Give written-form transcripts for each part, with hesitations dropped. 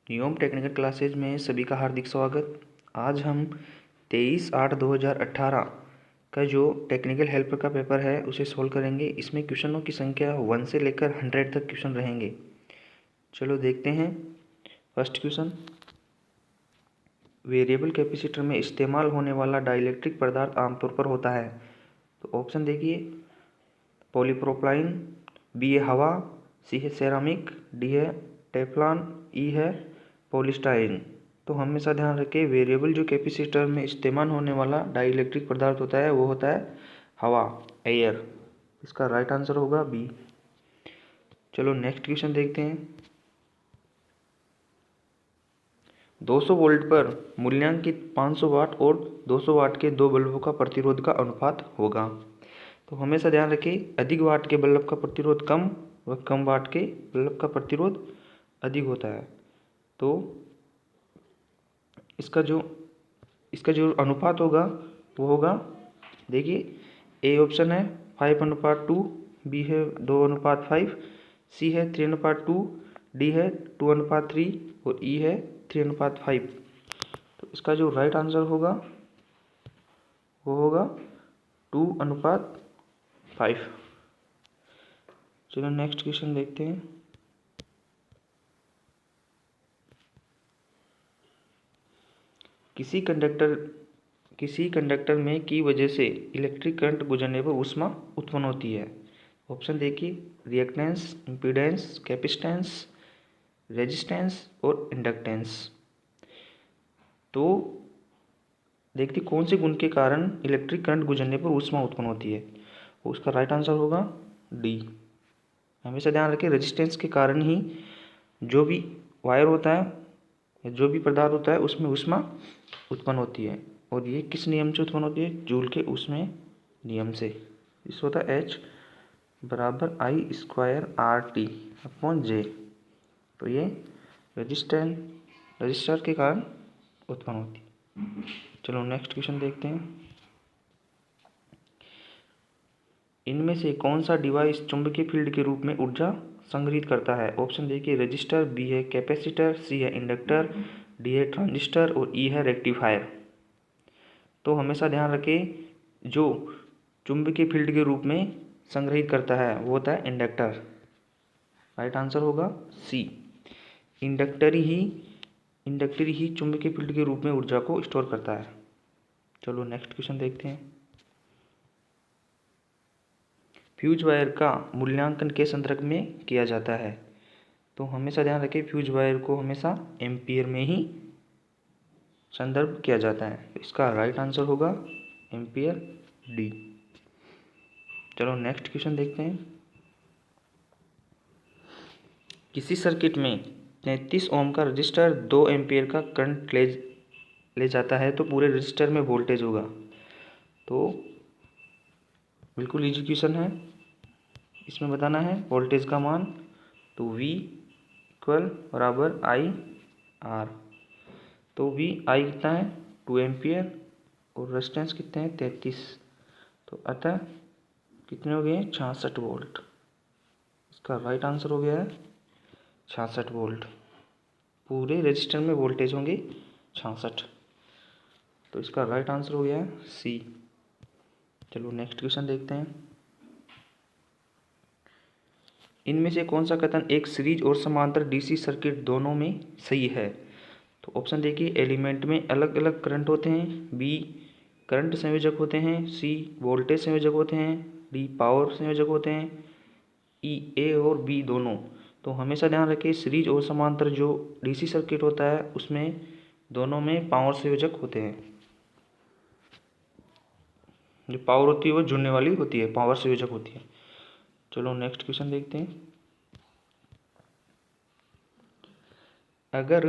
न्यूम technical classes में सभी का हार्दिक स्वागत। आज हम 23/8/2018 का जो टेक्निकल हेल्पर का पेपर है उसे सॉल्व करेंगे। इसमें क्वेश्चनों की संख्या 1 से लेकर 100 तक क्वेश्चन रहेंगे। चलो देखते हैं। फर्स्ट क्वेश्चन, वेरिएबल कैपेसिटर में इस्तेमाल होने वाला डाइलेक्ट्रिक पदार्थ आमतौर पर होता है। तो ऑप्शन देखिए, पॉलीप्रोपाइलीन, बी है हवा, सी है सेरामिक, डी है टेफ्लॉन, ई है पॉलीस्टाइरीन। तो हमेशा ध्यान रखें, वेरिएबल जो कैपेसिटर में इस्तेमाल होने वाला डाइलेक्ट्रिक पदार्थ होता है वो होता है हवा, एयर। इसका राइट आंसर होगा बी। चलो नेक्स्ट क्वेश्चन देखते हैं। 200 वोल्ट पर मूल्यांकित 500 वाट और 200 वाट के दो बल्बों का प्रतिरोध का अनुपात होगा। तो हमेशा ध्यान रखें, अधिक वाट के बल्ब का प्रतिरोध कम व कम वाट के बल्ब का प्रतिरोध अधिक होता है। तो इसका जो अनुपात होगा वो होगा, देखिए, ए ऑप्शन है 5:2, बी है 2:5, सी है 3:2, डी है 2:3 और ई है 3:5। तो इसका जो राइट आंसर होगा वो होगा 2:5। चलो नेक्स्ट क्वेश्चन देखते हैं। किसी कंडक्टर में की वजह से इलेक्ट्रिक करंट गुजरने पर ऊष्मा उत्पन्न होती है। ऑप्शन देखिए, रिएक्टेंस, इम्पीडेंस, कैपेसिटेंस, रेजिस्टेंस और इंडक्टेंस। तो देखते कौन से गुण के कारण इलेक्ट्रिक करंट गुजरने पर ऊष्मा उत्पन्न होती है। उसका राइट आंसर होगा डी। हमेशा ध्यान रखें, रेजिस्टेंस के कारण ही जो भी वायर होता है या जो भी पदार्थ होता है उसमें ऊष्मा उत्पन्न होती है। और ये किस नियम से उत्पन्न होती है? जूल के ऊष्मीय नियम से। इस होता है H = I²RT/J। तो ये रजिस्टर के कारण उत्पन्न होती है। चलो नेक्स्ट क्वेश्चन देखते हैं। इनमें से कौन सा डिवाइस चुंबकीय फील्ड के रूप में ऊर्जा संग्रहित करता है? ऑप्शन देखिए, रजिस्टर, बी है कैपेसिटर, सी है इंडक्टर, डी है ट्रांजिस्टर और ई है रेक्टिफायर। तो हमेशा ध्यान रखें, जो चुंबकीय फील्ड के रूप में संग्रहित करता है वो होता है इंडक्टर। राइट आंसर होगा सी। इंडक्टर ही चुंबकीय फील्ड के रूप में ऊर्जा को स्टोर करता है। चलो नेक्स्ट क्वेश्चन देखते हैं। फ्यूज वायर का मूल्यांकन के संदर्भ में किया जाता है। तो हमेशा ध्यान रखें, फ्यूज वायर को हमेशा एम्पियर में ही संदर्भ किया जाता है। इसका राइट आंसर होगा एम्पियर, डी। चलो नेक्स्ट क्वेश्चन देखते हैं। किसी सर्किट में 33 ओम का रजिस्टर 2 एम्पियर का करंट ले जाता है तो पूरे रजिस्टर में वोल्टेज होगा। तो बिल्कुल इजी क्वेश्चन है। इसमें बताना है वोल्टेज का मान। तो V = I/R। तो I कितना है? 2 एम्पियर और रेजिस्टेंस कितने हैं? 33। तो अतः कितने हो गए? 66 वोल्ट। इसका राइट आंसर हो गया है 66 वोल्ट। पूरे रजिस्टर में वोल्टेज होंगे 66। तो इसका राइट आंसर हो गया है सी। चलो नेक्स्ट क्वेश्चन देखते हैं। इनमें से कौन सा कथन एक सीरीज और समांतर डीसी सर्किट दोनों में सही है? तो ऑप्शन देखिए, एलिमेंट में अलग अलग करंट होते हैं, बी करंट संयोजक होते हैं, सी वोल्टेज संयोजक होते हैं, डी पावर संयोजक होते हैं, ई ए और बी दोनों। तो हमेशा ध्यान रखें, सीरीज और समांतर जो डीसी सर्किट होता है उसमें दोनों में पावर संयोजक होते हैं। जो पावर होती है वो जुड़ने वाली होती है, पावर संयोजक होती है। चलो नेक्स्ट क्वेश्चन देखते हैं। अगर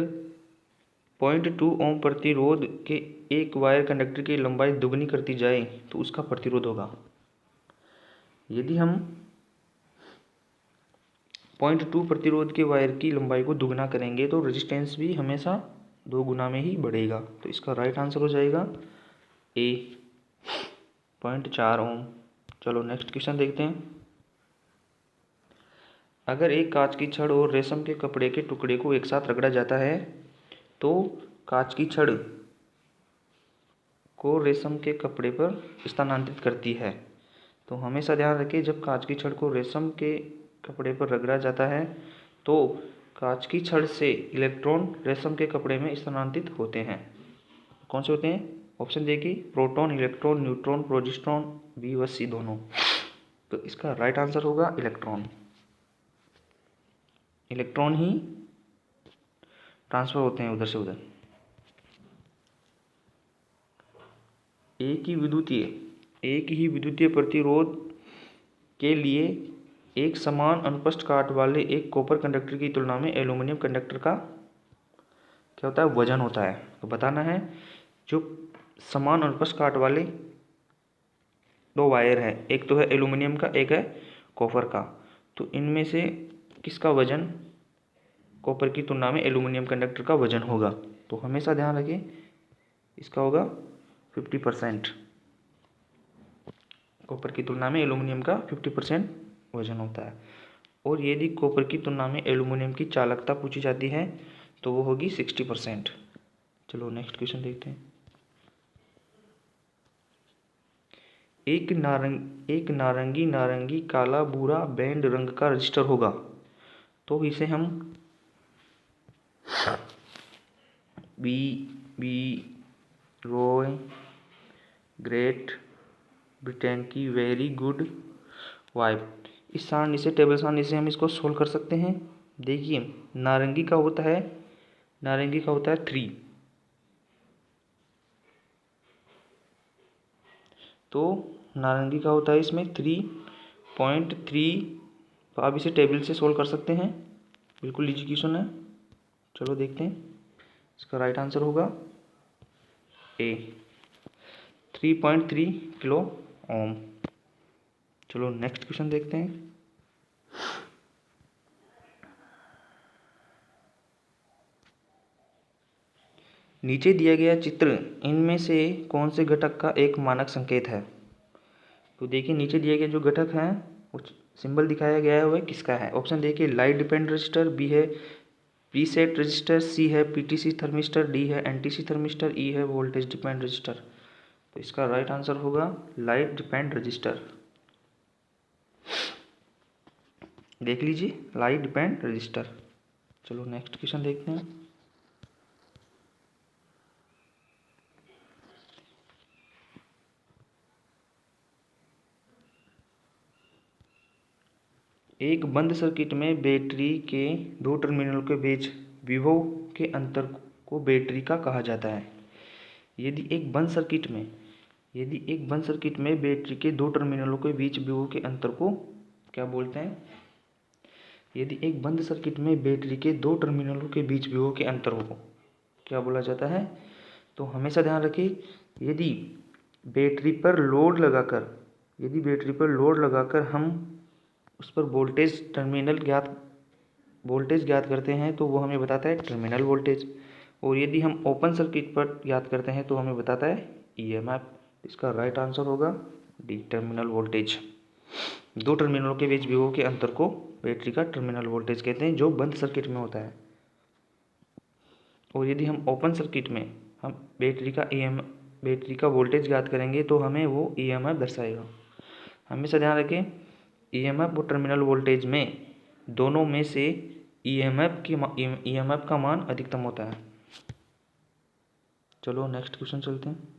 0.2 ओम प्रतिरोध के एक वायर कंडक्टर की लंबाई दुगनी करती जाए तो उसका प्रतिरोध होगा। यदि हम 0.2 प्रतिरोध के वायर की लंबाई को दुगना करेंगे तो रेजिस्टेंस भी हमेशा 2 गुना में ही बढ़ेगा। तो इसका राइट आंसर हो जाएगा ए 0.4 ओम। चलो नेक्स्ट क्वेश्चन देखते हैं। अगर एक कांच की छड़ और रेशम के कपड़े के टुकड़े को एक साथ रगड़ा जाता है तो कांच की छड़ को रेशम के कपड़े पर स्थानांतरित करती है। तो हमेशा ध्यान रखें, जब कांच की छड़ को रेशम के कपड़े पर रगड़ा जाता है तो कांच की छड़ से इलेक्ट्रॉन रेशम के कपड़े में स्थानांतरित होते हैं। कौन से होते हैं? ऑप्शन देखिए, proton, electron, neutron, progesterone, B व सी दोनों। तो इसका राइट आंसर होगा इलेक्ट्रॉन। इलेक्ट्रॉन ही ट्रांसफर होते हैं उधर से उधर। एक ही विद्युतीय प्रतिरोध के लिए एक समान अनुप्रस्थ काट वाले एक कॉपर कंडक्टर की तुलना में एल्यूमिनियम कंडक्टर का क्या होता है? वजन होता है। तो बताना है, जो समान अनुप्रस्थ काट वाले दो वायर है, एक तो है एल्यूमिनियम का, एक है कॉपर का, तो इनमें से किसका वजन कॉपर की तुलना में एल्यूमिनियम कंडक्टर का वजन होगा? तो हमेशा ध्यान रखें, इसका होगा 50%। कॉपर की तुलना में एल्यूमिनियम का 50% वजन होता है। और यदि कॉपर की तुलना में एल्यूमिनियम की चालकता पूछी जाती है तो वो होगी 60%। चलो नेक्स्ट क्वेश्चन देखते हैं। एक नारंगी नारंगी काला भूरा बैंड रंग का रजिस्टर होगा तो इसे हम बी रॉय ग्रेट ब्रिटेन की वेरी गुड वाइफ, इस सारणी से, टेबल सारणी से हम इसको सोल्व कर सकते हैं। देखिए, नारंगी का होता है 3, तो नारंगी का होता है इसमें 3.3। तो आप इसे टेबल से सोल्व कर सकते हैं, बिल्कुल इजी क्वेश्चन है। चलो देखते हैं, इसका राइट आंसर होगा ए, 3.3 किलो ओम। चलो नेक्स्ट क्वेश्चन देखते हैं। नीचे दिया गया चित्र इनमें से कौन से घटक का एक मानक संकेत है? तो देखिए, नीचे दिए गए जो घटक हैं, कुछ सिंबल दिखाया गया है, वह किसका है? ऑप्शन देखिए, लाइट डिपेंड रजिस्टर, बी है प्रीसेट रजिस्टर, सी है पीटीसी थर्मिस्टर, डी है एनटीसी थर्मिस्टर, ई है वोल्टेज डिपेंड रजिस्टर। तो इसका राइट आंसर होगा लाइट डिपेंड रजिस्टर। देख लीजिए, लाइट डिपेंड रजिस्टर। चलो नेक्स्ट क्वेश्चन देखते हैं। एक बंद सर्किट में बैटरी के दो टर्मिनल के बीच विभव के अंतर को बैटरी का कहा जाता है। यदि एक बंद सर्किट में बैटरी के दो टर्मिनलों के बीच विभव के अंतर को क्या बोलते हैं? यदि एक बंद सर्किट में बैटरी के दो टर्मिनलों के बीच विभव के अंतर को क्या बोला जाता है? तो हमेशा ध्यान रखिए, यदि बैटरी पर लोड लगाकर हम उस पर वोल्टेज ज्ञात करते हैं तो वो हमें बताता है टर्मिनल वोल्टेज। और यदि हम ओपन सर्किट पर ज्ञात करते हैं तो हमें बताता है ईएमएफ। इसका राइट आंसर होगा डी, टर्मिनल वोल्टेज। दो टर्मिनलों के बीच विभव के अंतर को बैटरी का टर्मिनल वोल्टेज कहते हैं, जो बंद सर्किट में होता है। और यदि हम ओपन सर्किट में हम बैटरी का वोल्टेज ज्ञात करेंगे तो हमें वो ईएमएफ दर्शाएगा। हमेशा ध्यान रखें, ईएमएफ और टर्मिनल वोल्टेज में दोनों में से ईएमएफ का मान अधिकतम होता है। चलो नेक्स्ट क्वेश्चन चलते हैं।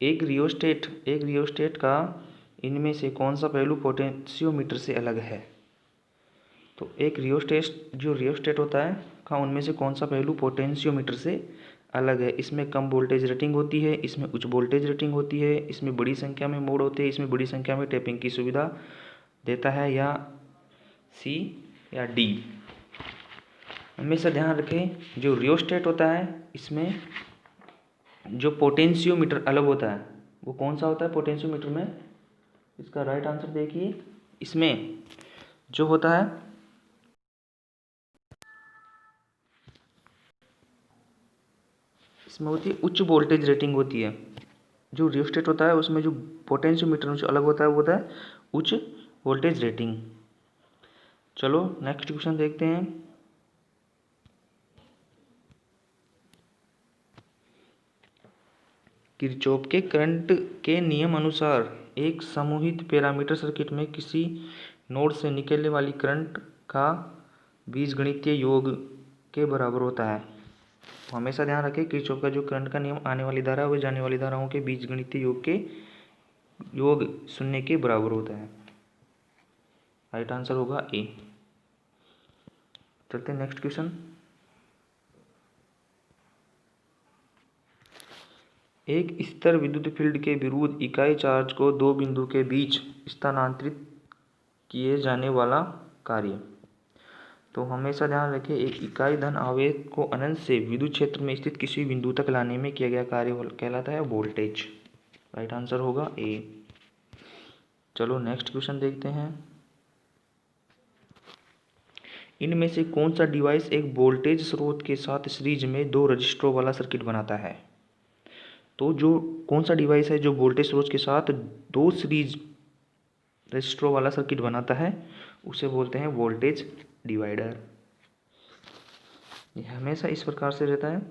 एक रियोस्टेट का इनमें से कौन सा पहलू पोटेंशियोमीटर से अलग है? तो एक रियोस्टेट होता है का उनमें से कौन सा पहलू पोटेंशियोमीटर से अलग है? इसमें कम वोल्टेज रेटिंग होती है, इसमें उच्च वोल्टेज रेटिंग होती है, इसमें बड़ी संख्या में मोड होते हैं, इसमें बड़ी संख्या में टैपिंग की सुविधा देता है, या सी या डी? हमेशा ध्यान रखें, जो रियोस्टेट होता है इसमें जो पोटेंशियोमीटर अलग होता है वो कौन सा होता है पोटेंशियोमीटर में? इसका राइट आंसर देखिए, इसमें जो होता है इसमें होती है उच्च वोल्टेज रेटिंग होती है। जो रियोस्टेट होता है उसमें जो पोटेंशियोमीटर जो अलग होता है वो होता है उच्च वोल्टेज रेटिंग। चलो नेक्स्ट क्वेश्चन देखते हैं। किरचॉफ के करंट के नियम अनुसार एक समूहित पैरामीटर सर्किट में किसी नोड से निकलने वाली करंट का बीजगणितीय योग के बराबर होता है। हमेशा ध्यान रखें किरचॉफ का जो करंट का नियम आने वाली धारा व जाने वाली धाराओं के बीजगणितीय योग के योग शून्य के बराबर होता है। राइट आंसर होगा ए। चलते हैं नेक्स्ट क्वेश्चन। एक स्थिर विद्युत फील्ड के विरुद्ध इकाई चार्ज को दो बिंदु के बीच स्थानांतरित किए जाने वाला कार्य। तो हमेशा ध्यान रखें एक इकाई धन आवेश को अनंत से विद्युत क्षेत्र में स्थित किसी बिंदु तक लाने में किया गया कार्य कहलाता है वोल्टेज। राइट आंसर होगा ए। चलो नेक्स्ट क्वेश्चन देखते हैं। इनमें से कौन सा डिवाइस एक वोल्टेज स्रोत के साथ सीरीज में दो रजिस्टरों वाला सर्किट बनाता है। तो जो कौन सा डिवाइस है जो वोल्टेज स्रोत के साथ दो सीरीज रजिस्टरों वाला सर्किट बनाता है उसे बोलते हैं वोल्टेज डिवाइडर। ये हमेशा इस प्रकार से रहता है,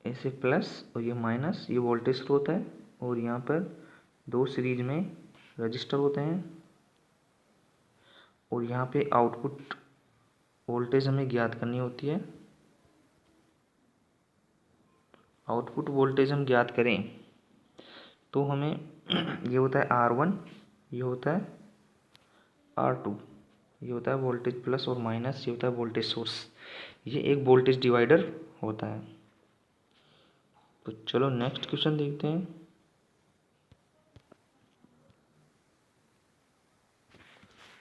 ऐसे प्लस और ये माइनस, ये वोल्टेज स्रोत है और यहाँ पर दो सीरीज में रजिस्टर होते हैं और यहाँ पे आउटपुट वोल्टेज हमें ज्ञात करनी होती है। आउटपुट वोल्टेज हम ज्ञात करें तो हमें ये होता है R1, ये होता है R2, ये होता है वोल्टेज प्लस और माइनस, ये होता है वोल्टेज सोर्स। ये एक वोल्टेज डिवाइडर होता है। तो चलो नेक्स्ट क्वेश्चन देखते हैं।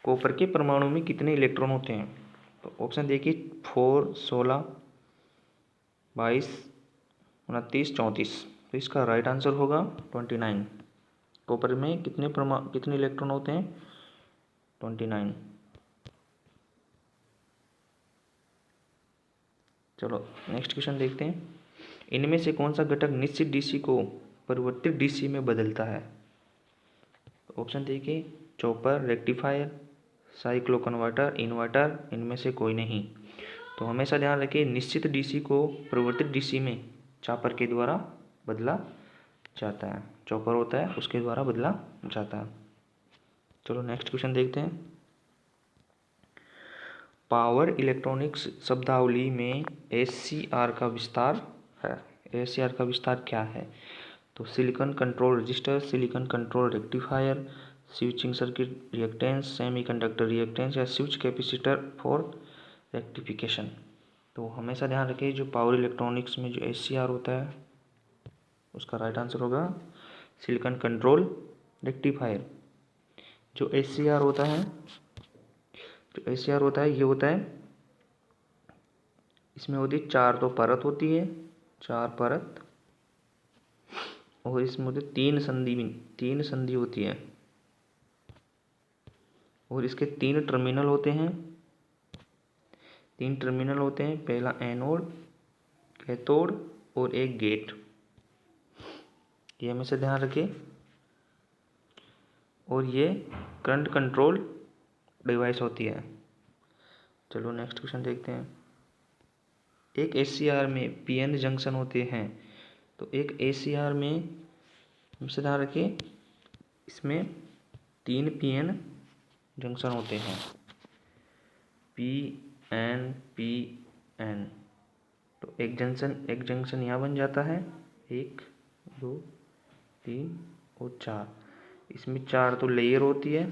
कॉपर के परमाणु में कितने इलेक्ट्रॉन होते हैं। तो ऑप्शन देखिए 4, 16, 22, 29, 34। तो इसका राइट आंसर होगा 29। कॉपर में कितने इलेक्ट्रॉन होते हैं 29। चलो नेक्स्ट क्वेश्चन देखते हैं। इनमें से कौन सा घटक निश्चित डीसी को परिवर्तित डीसी में बदलता है। ऑप्शन देखिए chopper, rectifier, cyclo converter, inverter, इनमें से कोई नहीं। तो हमेशा ध्यान रखिए निश्चित डीसी को परिवर्तित डीसी में चॉपर के द्वारा बदला जाता है। चॉपर होता है उसके द्वारा बदला जाता है। चलो नेक्स्ट क्वेश्चन देखते हैं। पावर इलेक्ट्रॉनिक्स शब्दावली में एससीआर का विस्तार है। एससीआर का विस्तार क्या है। तो silicon control register, silicon control rectifier, switching circuit reactance, semiconductor reactance या स्विच कैपेसिटर फॉर रेक्टिफिकेशन। तो हमेशा ध्यान रखिए जो पावर इलेक्ट्रॉनिक्स में जो एससीआर होता है उसका राइट आंसर होगा सिलिकॉन कंट्रोल रेक्टिफायर। जो एससीआर होता है ये होता है इसमें होती है चार तो परत होती है, चार परत, और इसमें होती है तीन संधि होती है और इसके तीन टर्मिनल होते हैं। पहला एनोड, कैथोड और एक गेट। ये हमेशा ध्यान रखिए। और ये करंट कंट्रोल डिवाइस होती है। चलो नेक्स्ट क्वेश्चन देखते हैं। एक एससीआर में पीएन जंक्शन होते हैं। तो एक एससीआर में हमेशा ध्यान रखिए इसमें 3 पीएन जंक्शन होते हैं, पीएन। तो एक जंक्शन यहाँ बन जाता है, 1, 2, 3 और 4। इसमें 4 तो लेयर होती है,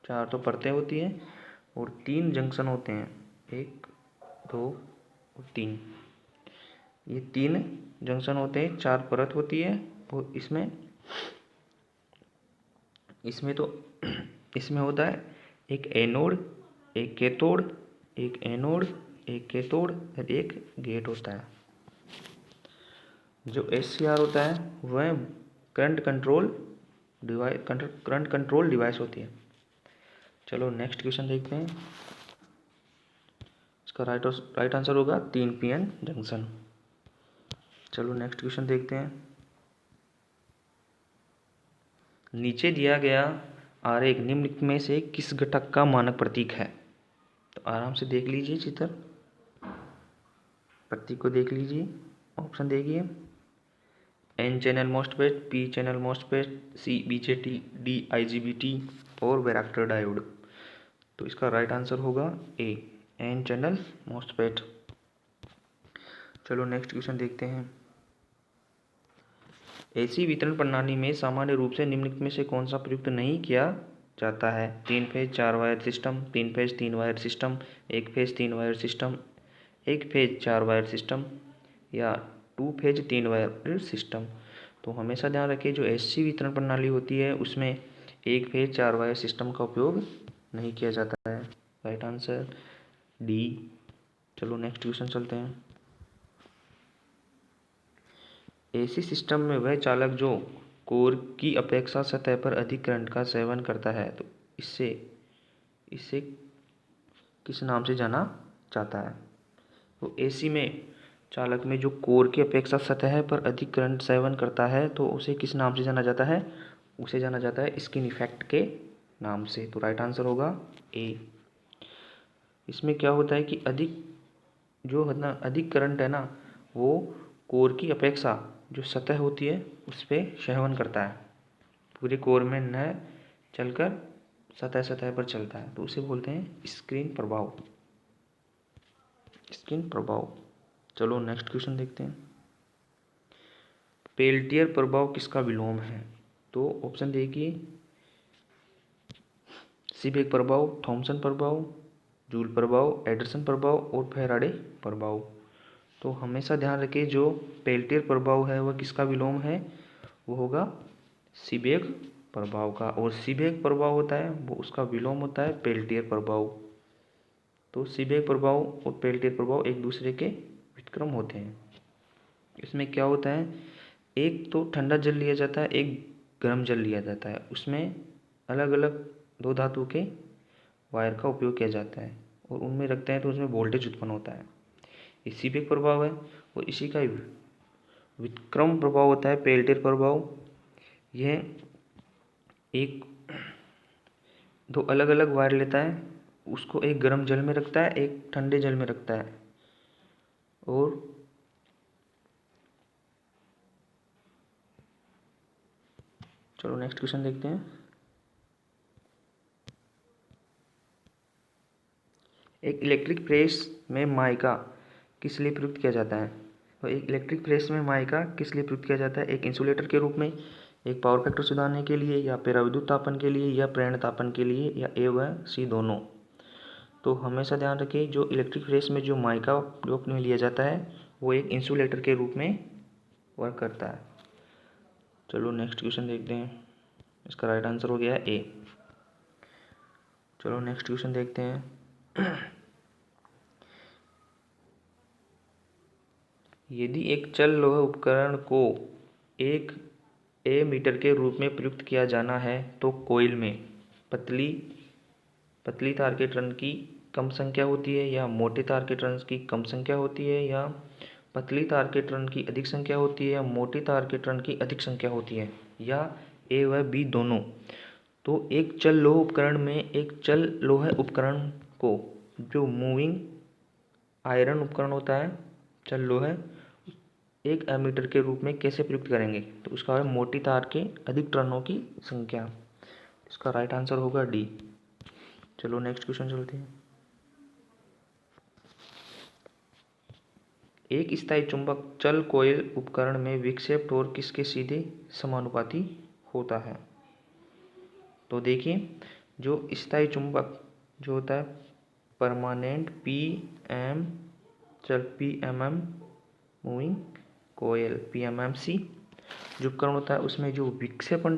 4 तो परतें होती हैं और 3 जंक्शन होते हैं, 1, 2 और 3। ये 3 जंक्शन होते हैं, 4 परत होती है और इसमें होता है एक एनोड, एक कैथोड, एक एनोड, एक कैथोड और एक गेट होता है। जो एससीआर होता है वह करंट कंट्रोल डिवाइस होती है। चलो नेक्स्ट क्वेश्चन देखते हैं। इसका राइट आंसर होगा 3p-n जंक्शन। चलो नेक्स्ट क्वेश्चन देखते हैं। नीचे दिया गया आरेख निम्नलिखित में से किस घटक का मानक प्रतीक है? तो आराम से देख लीजिए चित्र, प्रतीक को देख लीजिए। ऑप्शन देखिए, N channel MOSFET, P channel MOSFET, C BJT, D IGBT और वैरेक्टर डायोड। तो इसका राइट आंसर होगा A N चैनल मॉस्फेट। चलो नेक्स्ट क्वेश्चन देखते हैं। एसी वितरण प्रणाली में सामान्य रूप से निम्नलिखित में से कौन सा प्रयुक्त नहीं किया जाता है? 3 phase 4 wire system, 3 phase 3 wire system, 1 phase 3 wire system, 1 phase 4 wire system या 2 फेज 3 वायर सिस्टम। तो हमेशा ध्यान रखिए, जो एसी वितरण प्रणाली होती है उसमें 1 फेज 4 वायर सिस्टम का उपयोग नहीं किया जाता है। Right answer D. चलो नेक्स्ट क्वेश्चन चलते हैं। एसी सिस्टम में वह चालक जो कोर की अपेक्षा सतह पर अधिक करंट का सेवन करता है, तो इससे इसे किस नाम से जाना जाता है? तो एसी में चालक में जो कोर की अपेक्षा सतह पर अधिक करंट सेवन करता है, तो उसे किस नाम से जाना जाता है? उसे जाना जाता है स्किन इफेक्ट के नाम से। तो राइट आंसर होगा ए। इसमें क्या होता है कि अधिक करंट है ना, वो कोर की अपेक्षा जो सतह होती है उस पर सेवन करता है, पूरे कोर में न चलकर सतह पर चलता है, तो उसे बोलते हैं स्क्रीन प्रभाव। चलो नेक्स्ट क्वेश्चन देखते हैं। पेल्टियर प्रभाव किसका विलोम है? तो ऑप्शन देखिए, सीबेक प्रभाव, थॉमसन प्रभाव, जूल प्रभाव, एंडरसन प्रभाव और फैराडे प्रभाव। तो हमेशा ध्यान रखिए, जो पेल्टियर प्रभाव है वह किसका विलोम है? वो होगा सीबेक प्रभाव का, और सीबेक प्रभाव होता है वो उसका विलोम होता है पेल्टियर प्रभाव। तो सीबेक प्रभाव और पेल्टियर प्रभाव एक दूसरे के व्युत्क्रम होते हैं। इसमें क्या होता है, एक तो ठंडा जल लिया जाता है, एक गर्म जल लिया जाता है, उसमें अलग अलग दो धातु के वायर का उपयोग किया जाता है और उनमें रखते हैं तो उसमें वोल्टेज उत्पन्न होता है। ये सीबेक प्रभाव है और इसी का व्युत्क्रम प्रभाव होता है पेल्टियर प्रभाव। यह एक दो अलग अलग वायर लेता है, उसको एक गर्म जल में रखता है, एक ठंडे जल में रखता है, और चलो नेक्स्ट क्वेश्चन देखते हैं। एक इलेक्ट्रिक प्रेस में माइका किस लिए प्रयुक्त किया जाता है? तो एक इलेक्ट्रिक प्रेस में माइका किस लिए प्रयुक्त किया जाता है? एक इंसुलेटर के रूप में, एक पावर फैक्टर सुधारने के लिए, या पराविद्युत तापन के लिए, या प्रेरण तापन के लिए, या ए व सी दोनों। तो हमेशा ध्यान रखिए, जो इलेक्ट्रिक प्रेस में जो माइका उपयोग में लिया जाता है वो एक इंसुलेटर के रूप में वर्क करता है। चलो नेक्स्ट क्वेश्चन देखते हैं। इसका राइट आंसर हो गया ए। चलो नेक्स्ट क्वेश्चन देखते हैं। यदि एक चल लोह उपकरण को एक मीटर के रूप में प्रयुक्त किया जाना है, तो कोइल में पतली तार के टर्न की कम संख्या होती है, या मोटे तार के टर्न की कम संख्या होती है, या पतली तार के टर्न की अधिक संख्या होती है, या मोटी तार के टर्न की अधिक संख्या होती है, या ए व बी दोनों। तो एक चल लोह उपकरण में एक चल लोह उपकरण को जो मूविंग आयरन उपकरण होता है, चल लोह, एक एमीटर के रूप में कैसे प्रयुक्त करेंगे? तो उसका है मोटी तार के अधिक टर्नों की संख्या। इसका राइट आंसर होगा डी। चलो नेक्स्ट क्वेश्चन चलते हैं। एक स्थायी चुंबक चल कोयल उपकरण में विक्षेप टॉर्क किसके सीधे समानुपाती होता है? तो देखिए, जो स्थायी चुंबक जो होता है permanent PMM moving coil PMMC जो उपकरण होता है, उसमें जो विक्षेपण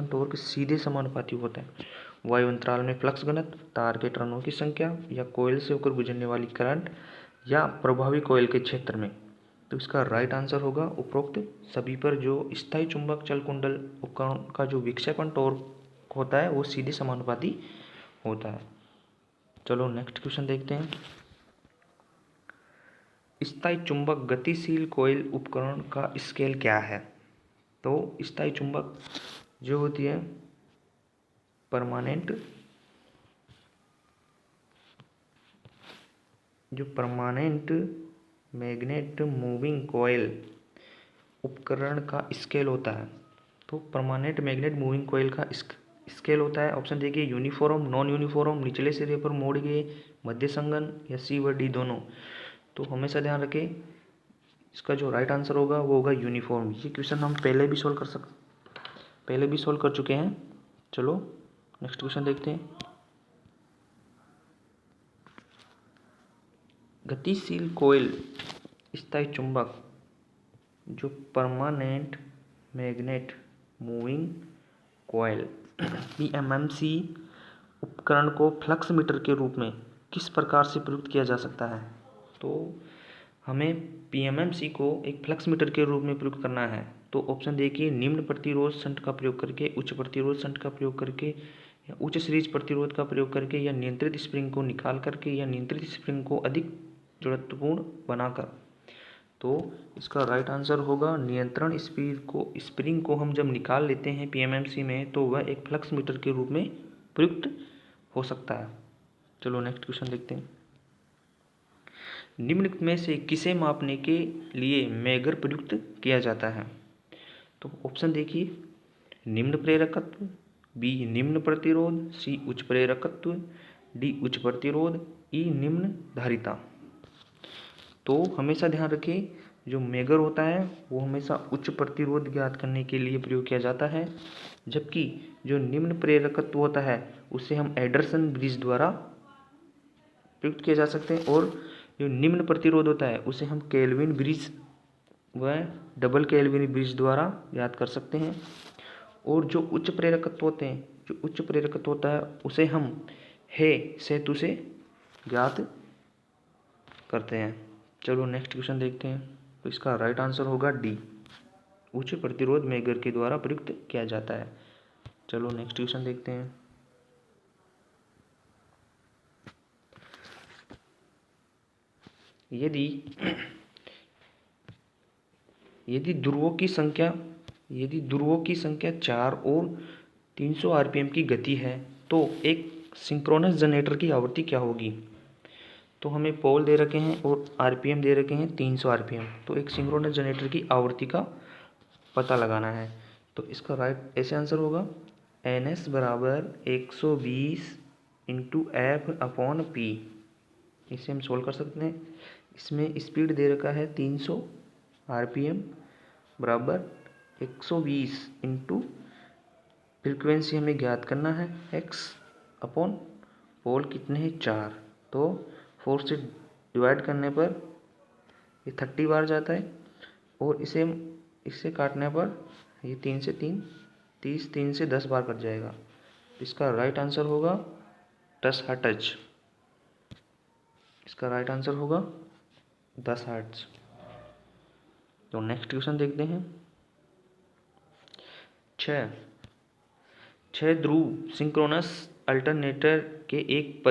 टॉर्क सीधे समानुपाती होता है वायु अंतराल में फ्लक्स घनत्व, तार के टर्नों की संख्या, या कोयल से होकर गुजरने वाली करंट, या प्रभावी कोयल के क्षेत्र में। तो इसका राइट आंसर होगा उपरोक्त सभी पर जो स्थायी चुंबक चल कुंडल उपकरण का जो विक्षेपण टॉर्क होता है वो सीधे समानुपाती होता है। चलो नेक्स्ट क्वेश्चन देखते हैं। स्थायी चुंबक गतिशील कोयल उपकरण का स्केल क्या है? तो स्थायी चुंबक जो होती है परमानेंट मैग्नेट मूविंग कॉइल उपकरण का स्केल होता है। तो परमानेंट मैग्नेट मूविंग कॉइल का स्केल होता है। ऑप्शन देखिए यूनिफॉर्म, नॉन यूनिफॉर्म, निचले सिरे पर मोड़ गए, मध्य संघन या सी व डी दोनों। तो हमेशा ध्यान रखें इसका जो राइट आंसर होगा वो होगा यूनिफॉर्म। ये क्वेश्चन हम पहले भी सॉल्व कर चुके हैं। चलो नेक्स्ट क्वेश्चन देखते हैं। गतिशील कोयल स्थायी चुंबक जो permanent magnet moving coil PMMC उपकरण को फ्लक्स मीटर के रूप में किस प्रकार से प्रयुक्त किया जा सकता है? तो हमें पीएमएमसी को एक फ्लक्स मीटर के रूप में प्रयुक्त करना है। तो ऑप्शन देखिए निम्न प्रतिरोध शंट का प्रयोग करके, उच्च प्रतिरोध शंट का प्रयोग करके, या उच्च सीरीज प्रतिरोध का प्रयोग करके, या नियंत्रित स्प्रिंग को निकाल करके, या नियंत्रित स्प्रिंग को अधिक जड़त्वपूर्ण बनाकर। तो इसका राइट आंसर होगा नियंत्रण स्प्रिंग को हम जब निकाल लेते हैं पीएमएमसी में तो वह एक फ्लक्स मीटर के रूप में प्रयुक्त हो सकता है। चलो नेक्स्ट क्वेश्चन देखते हैं। निम्न में से किसे मापने के लिए मैगर प्रयुक्त किया जाता है? तो ऑप्शन देखिए निम्न प्रेरकत्व, बी निम्न प्रतिरोध, सी उच्च प्रेरकत्व, डी उच्च प्रतिरोध, ई निम्न धारिता। तो हमेशा ध्यान रखें जो मैगर होता है वो हमेशा उच्च प्रतिरोध ज्ञात करने के लिए प्रयोग किया जाता है, जबकि जो निम्न प्रेरकत्व होता है उसे हम एंडरसन ब्रिज द्वारा प्रयुक्त किया जा सकते हैं, और जो निम्न प्रतिरोध होता है उसे हम केल्विन ब्रिज व डबल केल्विन ब्रिज द्वारा ज्ञात कर सकते हैं। और जो उच्च प्रेरकत्व होता है उसे हम हे सेतु से ज्ञात करते हैं। चलो नेक्स्ट क्वेश्चन देखते हैं। तो इसका राइट आंसर होगा डी, उच्च प्रतिरोध मैगर के द्वारा प्रयुक्त किया जाता है। चलो नेक्स्ट क्वेश्चन देखते हैं। यदि ध्रुवों की संख्या 4 और 300 आरपीएम की गति है तो एक सिंक्रोनस जनरेटर की आवृत्ति क्या होगी? तो हमें पोल दे रखे हैं और आरपीएम दे रखे हैं 300 आरपीएम। तो एक सिंक्रोनस जनरेटर की आवृत्ति का पता लगाना है। तो इसका राइट ऐसे आंसर होगा NS बराबर 120 इंटू F/P। इसे हम सोल्व कर सकते हैं। इसमें स्पीड दे रखा है 300 आरपीएम बराबर 120 इंटू फ्रिक्वेंसी हमें ज्ञात करना है x/पोल कितने हैं 4। तो 4 से डिवाइड करने पर ये 30 बार जाता है, और इससे काटने पर ये 3 से 3 30, 3 से 10 बार कट जाएगा। इसका राइट आंसर होगा 10 हर्ट्ज। इसका राइट आंसर होगा 10 हर्ट्ज। तो नेक्स्ट क्वेश्चन देखते हैं। 6 ध्रुव सिंक्रोनस अल्टरनेटर के एक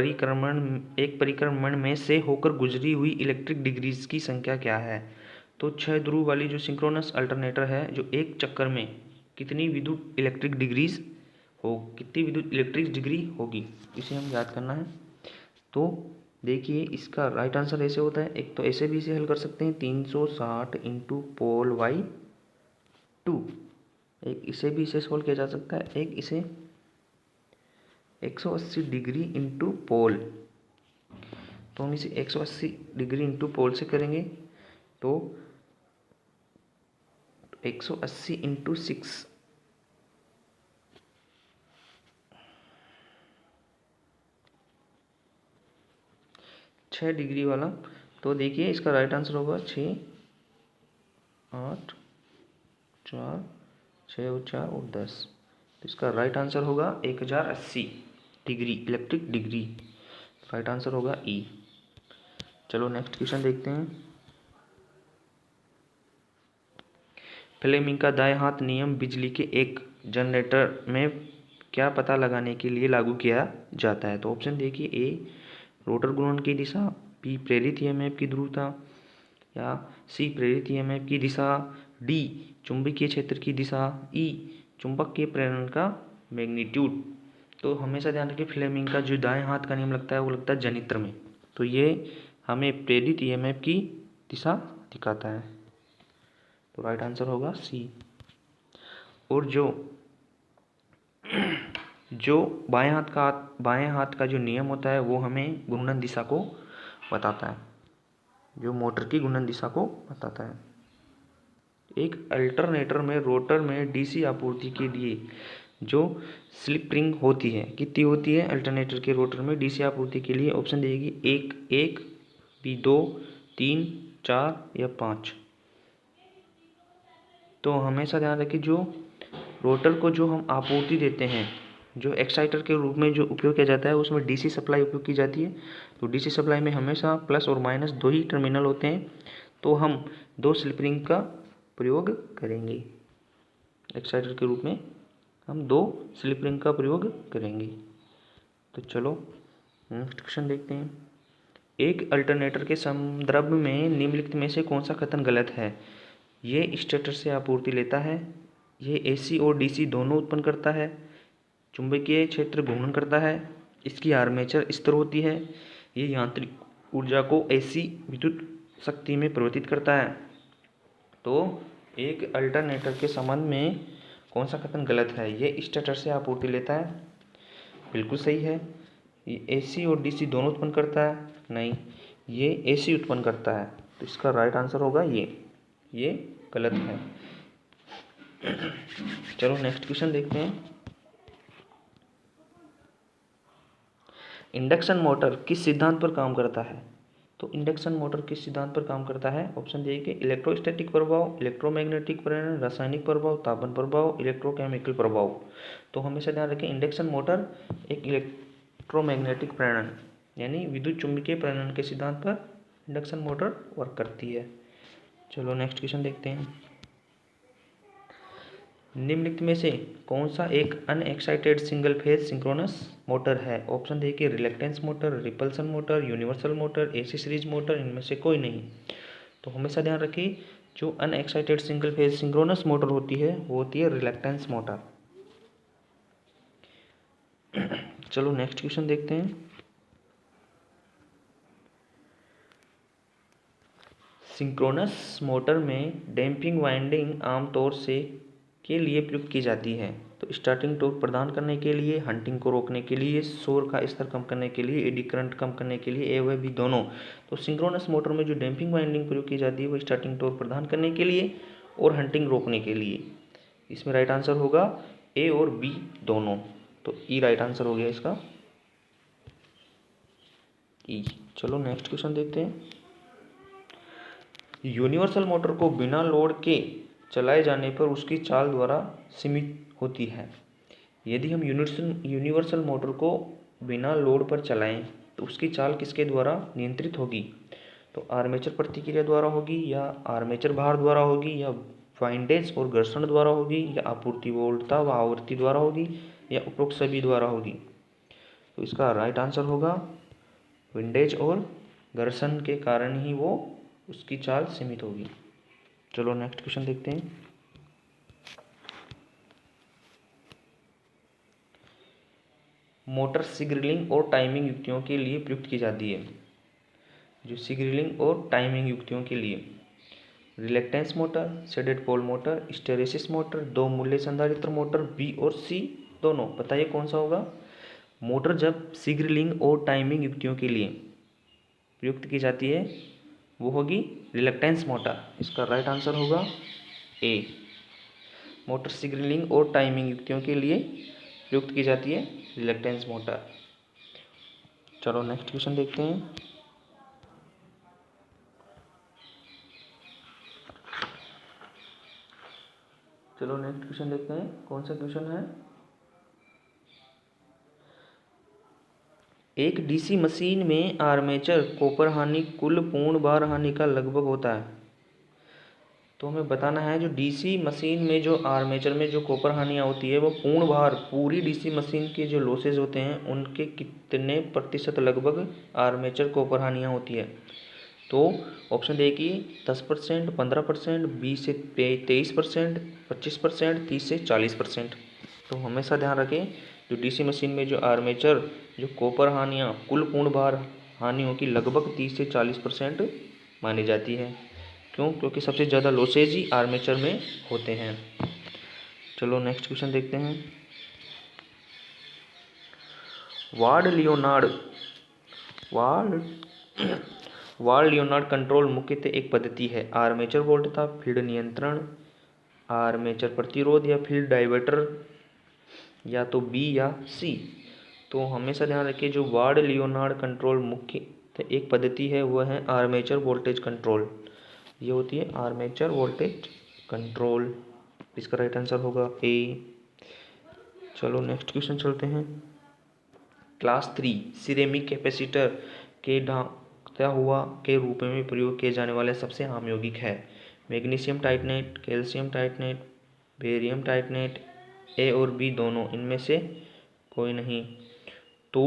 परिक्रमण में से होकर गुजरी हुई इलेक्ट्रिक डिग्रीज की संख्या क्या है? तो 6 ध्रुव वाली जो सिंक्रोनस अल्टरनेटर है जो एक चक्कर में कितनी विद्युत इलेक्ट्रिक डिग्री होगी, इसे हम याद करना है। तो देखिए इसका राइट आंसर ऐसे होता है, एक तो ऐसे भी इसे हल कर सकते हैं 360 इंटू पोल बाई 2, एक इसे भी इसे सोल्व किया जा सकता है, एक इसे 180 डिग्री इंटू पोल। तो हम इसे 180 डिग्री इंटू पोल से करेंगे तो 180 इंटू 6 6 डिग्री वाला। तो देखिए इसका राइट आंसर होगा 6, 8, 4, 6 और 4 और 10। तो इसका राइट आंसर होगा 1080 degree electric degree. Right answer होगा ई। चलो नेक्स्ट क्वेश्चन देखते हैं। फ्लेमिंग का दाएं हाथ नियम बिजली के एक जनरेटर में क्या पता लगाने के लिए लागू किया जाता है? तो ऑप्शन देखिए ए रोटर घूर्णन की दिशा, बी प्रेरित ईएमएफ की ध्रुवता, या सी प्रेरित ईएमएफ की दिशा, डी चुंबकीय क्षेत्र की दिशा, ई चुंबकीय प्रेरण का मैग्नीट्यूड। तो हमेशा ध्यान रखिए फ्लेमिंग का जो दाएं हाथ का नियम लगता है वो लगता है जनित्र में, तो ये हमें प्रेरित ईएमएफ की दिशा दिखाता है। तो राइट आंसर होगा सी। और जो बाएं हाथ का जो नियम होता है वो हमें घूर्णन दिशा को बताता है, जो मोटर की घूर्णन दिशा को बताता है। एक अल्टरनेटर में रोटर में डीसी आपूर्ति के लिए जो स्लिप रिंग होती है, कितनी होती है अल्टरनेटर के रोटर में डीसी आपूर्ति के लिए? ऑप्शन देगी एक, बी 2, 3, 4 या 5। तो हमेशा ध्यान रखिए जो रोटर को जो हम आपूर्ति देते हैं, जो एक्साइटर के रूप में जो उपयोग किया जाता है उसमें डीसी सप्लाई उपयोग की जाती है। तो डीसी सप्लाई में हमेशा प्लस और माइनस दो ही टर्मिनल होते हैं, तो हम दो स्लिप रिंग का प्रयोग करेंगे। एक्साइटर के रूप में हम दो स्लिप रिंग का प्रयोग करेंगे। तो चलो नेक्स्ट क्वेश्चन देखते हैं। एक अल्टरनेटर के संदर्भ में निम्नलिखित में से कौन सा कथन गलत है? ये स्टेटर से आपूर्ति लेता है, ये एसी और डीसी दोनों उत्पन्न करता है, चुंबकीय क्षेत्र घूर्णन करता है, इसकी आर्मेचर स्थिर होती है, ये यांत्रिक ऊर्जा को एसी विद्युत शक्ति में परिवर्तित करता है। तो एक अल्टरनेटर के संबंध में कौन सा कथन गलत है? ये स्टेटर से आपूर्ति लेता है, बिल्कुल सही है। ये एसी और डीसी दोनों उत्पन्न करता है, नहीं, ये एसी उत्पन्न करता है। तो इसका राइट आंसर होगा ये गलत है। चलो नेक्स्ट क्वेश्चन देखते हैं। इंडक्शन मोटर किस सिद्धांत पर काम करता है? तो इंडक्शन मोटर किस सिद्धांत पर काम करता है? ऑप्शन देखिए इलेक्ट्रोस्टैटिक प्रभाव, इलेक्ट्रोमैग्नेटिक प्रेरण, रासायनिक प्रभाव, तापन प्रभाव, इलेक्ट्रोकेमिकल प्रभाव। तो हमेशा ध्यान रखें इंडक्शन मोटर एक इलेक्ट्रोमैग्नेटिक प्रेरण यानी विद्युत चुम्बकीय प्रेरण के सिद्धांत पर इंडक्शन मोटर वर्क करती है। चलो नेक्स्ट क्वेश्चन देखते हैं। निम्नलिखित में से कौन सा एक unexcited single phase synchronous motor है? ऑप्शन देखिए reluctance motor, repulsion motor, universal motor, AC series motor, इनमें से कोई नहीं। तो हमेशा ध्यान रखिए जो unexcited single phase synchronous motor होती है वो होती है रिलक्टेंस मोटर। चलो नेक्स्ट क्वेश्चन देखते हैं। सिंक्रोनस मोटर में डैम्पिंग वाइंडिंग आमतौर से के लिए प्रयुक्त की जाती है। तो स्टार्टिंग टॉर्क प्रदान करने के लिए, हंटिंग को रोकने के लिए, शोर का स्तर कम करने के लिए, एडी करंट कम करने के लिए, ए व बी दोनों। तो सिंक्रोनस मोटर में जो डैम्पिंग वाइंडिंग प्रयोग की जाती है वो स्टार्टिंग टॉर्क प्रदान करने के लिए और हंटिंग रोकने के लिए। इसमें राइट आंसर होगा ए और बी दोनों। तो ई राइट आंसर हो गया इसका, ई। चलो नेक्स्ट क्वेश्चन देखते हैं। यूनिवर्सल मोटर को बिना लोड के चलाए जाने पर उसकी चाल द्वारा सीमित होती है। यदि हम यूनिवर्सल मोटर को बिना लोड पर चलाएं तो उसकी चाल किसके द्वारा नियंत्रित होगी? तो आर्मेचर प्रतिक्रिया द्वारा होगी, या आर्मेचर भार द्वारा होगी, या वाइंडेज और घर्षण द्वारा होगी, या आपूर्ति वोल्टता व आवृत्ति द्वारा होगी, या उपरोक्त सभी द्वारा होगी। तो इसका राइट आंसर होगा विंडेज और घर्षण के कारण ही वो उसकी चाल सीमित होगी। चलो नेक्स्ट क्वेश्चन देखते हैं। मोटर सिग्नलिंग और टाइमिंग युक्तियों के लिए प्रयुक्त की जाती है। जो सिग्नलिंग और टाइमिंग युक्तियों के लिए reluctance motor, shaded pole motor, hysteresis motor, दो मूल्य संधारित्र मोटर, बी और सी दोनों। बताइए कौन सा होगा? मोटर जब सिग्नलिंग और टाइमिंग युक्तियों के लिए प्रयुक्त की जाती है वो होगी रिलक्टेंस मोटर। इसका राइट आंसर होगा ए। मोटर सिग्नलिंग और टाइमिंग युक्तियों के लिए प्रयुक्त की जाती है रिलक्टेंस मोटर। चलो नेक्स्ट क्वेश्चन देखते हैं। चलो नेक्स्ट क्वेश्चन देखते हैं। कौन सा क्वेश्चन है? एक डीसी मशीन में आर्मेचर कॉपर हानि कुल पूर्ण भार हानि का लगभग होता है। तो हमें बताना है जो डीसी मशीन में जो आर्मेचर में जो कॉपर हानियाँ होती है वो पूर्ण भार पूरी डीसी मशीन के जो लॉसेज होते हैं उनके कितने प्रतिशत लगभग आर्मेचर कॉपर हानियाँ होती है। तो तो ऑप्शन ए की 10%, 15%, 20 से 23%, 25%, 30 से 40%। तो हमेशा ध्यान रखें जो डीसी मशीन में जो आर्मेचर जो कॉपर हानियाँ कुल पूर्ण भार हानियों की लगभग 30 से 40% मानी जाती है। क्यों? क्योंकि सबसे ज़्यादा लॉसेज ही आर्मेचर में होते हैं। चलो नेक्स्ट क्वेश्चन देखते हैं। वार्ड लियोनार्ड कंट्रोल मुख्यतः एक पद्धति है। आर्मेचर वोल्ट था, फील्ड नियंत्रण, आर्मेचर प्रतिरोध या फील्ड डाइवर्टर, या तो बी या सी। तो हमेशा ध्यान रखिए जो वार्ड लियोनार्ड कंट्रोल मुख्यतः एक पद्धति है वह है आर्मेचर वोल्टेज कंट्रोल। ये होती है आर्मेचर वोल्टेज कंट्रोल। इसका राइट आंसर होगा ए। चलो नेक्स्ट क्वेश्चन चलते हैं। क्लास 3 सिरेमिक कैपेसिटर के ढांकता हुआ के रूप में प्रयोग किए जाने वाले सबसे आम यौगिक है। Magnesium titanate, calcium titanate, barium titanate, ए और बी दोनों, इनमें से कोई नहीं। तो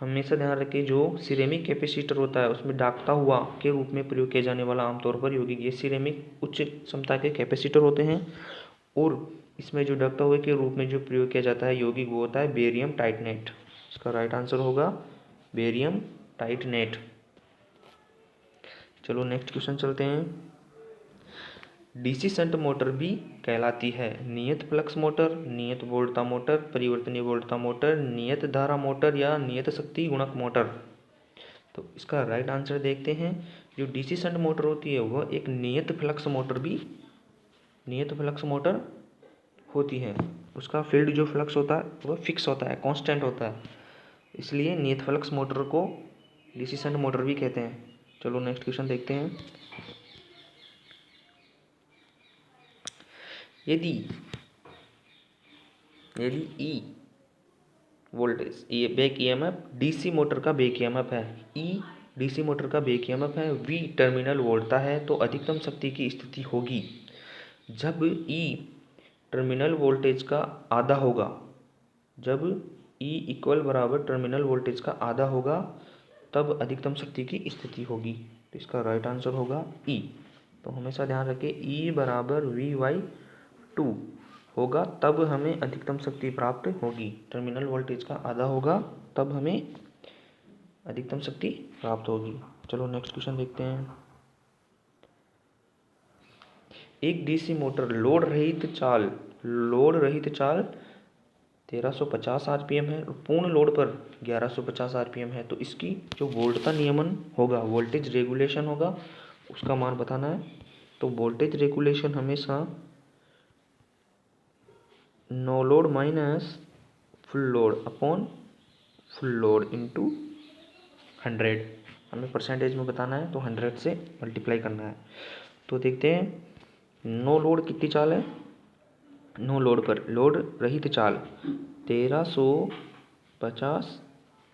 हमेशा ध्यान रखें जो सिरेमिक कैपेसिटर होता है उसमें ढांकता हुआ के रूप में प्रयोग किया जाने वाला आमतौर पर यौगिक ये सिरेमिक उच्च क्षमता के कैपेसिटर होते हैं। और इसमें जो ढकता हुए के रूप में जो प्रयोग किया जाता है यौगिक वो होता है बेरियम टाइटनेट। इसका राइट आंसर होगा बेरियम टाइटनेट। चलो नेक्स्ट क्वेश्चन चलते हैं। डीसी शंट मोटर भी कहलाती है नियत फ्लक्स मोटर, नियत वोल्टता मोटर, परिवर्तनीय वोल्टता मोटर, नियत धारा मोटर या नियत शक्ति गुणक मोटर। तो इसका राइट आंसर देखते हैं। जो डीसी शंट मोटर होती है वह एक नियत फ्लक्स मोटर होती है। उसका फील्ड जो फ्लक्स होता है वह फिक्स होता है, कांस्टेंट होता है, इसलिए नियत फ्लक्स मोटर को डीसी शंट मोटर भी कहते हैं। चलो नेक्स्ट क्वेश्चन देखते हैं। यदि ई वोल्टेज ये बैक ईएमएफ डीसी मोटर का बैक ईएमएफ है, ई डीसी मोटर का बैक ईएमएफ है, वी टर्मिनल वोल्टता है, तो अधिकतम शक्ति की स्थिति होगी जब ई टर्मिनल वोल्टेज का आधा होगा। जब ई इक्वल बराबर टर्मिनल वोल्टेज का आधा होगा तब अधिकतम शक्ति की स्थिति होगी। तो इसका राइट आंसर होगा ई। तो हमेशा ध्यान रखें ई बराबर V/2 होगा तब हमें अधिकतम शक्ति प्राप्त होगी। टर्मिनल वोल्टेज का आधा होगा तब हमें अधिकतम शक्ति प्राप्त होगी। चलो नेक्स्ट क्वेश्चन देखते हैं। एक डीसी मोटर लोड रहित चाल 1350 आरपीएम है और पूर्ण लोड पर 1150 आरपीएम है। तो इसकी जो वोल्टता नियमन होगा, वोल्टेज रेगुलेशन होगा, उसका मान बताना है। तो वोल्टेज रेगुलेशन हमेशा no load minus full load upon full load into 100 हमें परसेंटेज में बताना है, तो 100 से मल्टीप्लाई करना है। तो देखते हैं नो लोड कितनी चाल है। नो लोड पर लोड रहित चाल 1350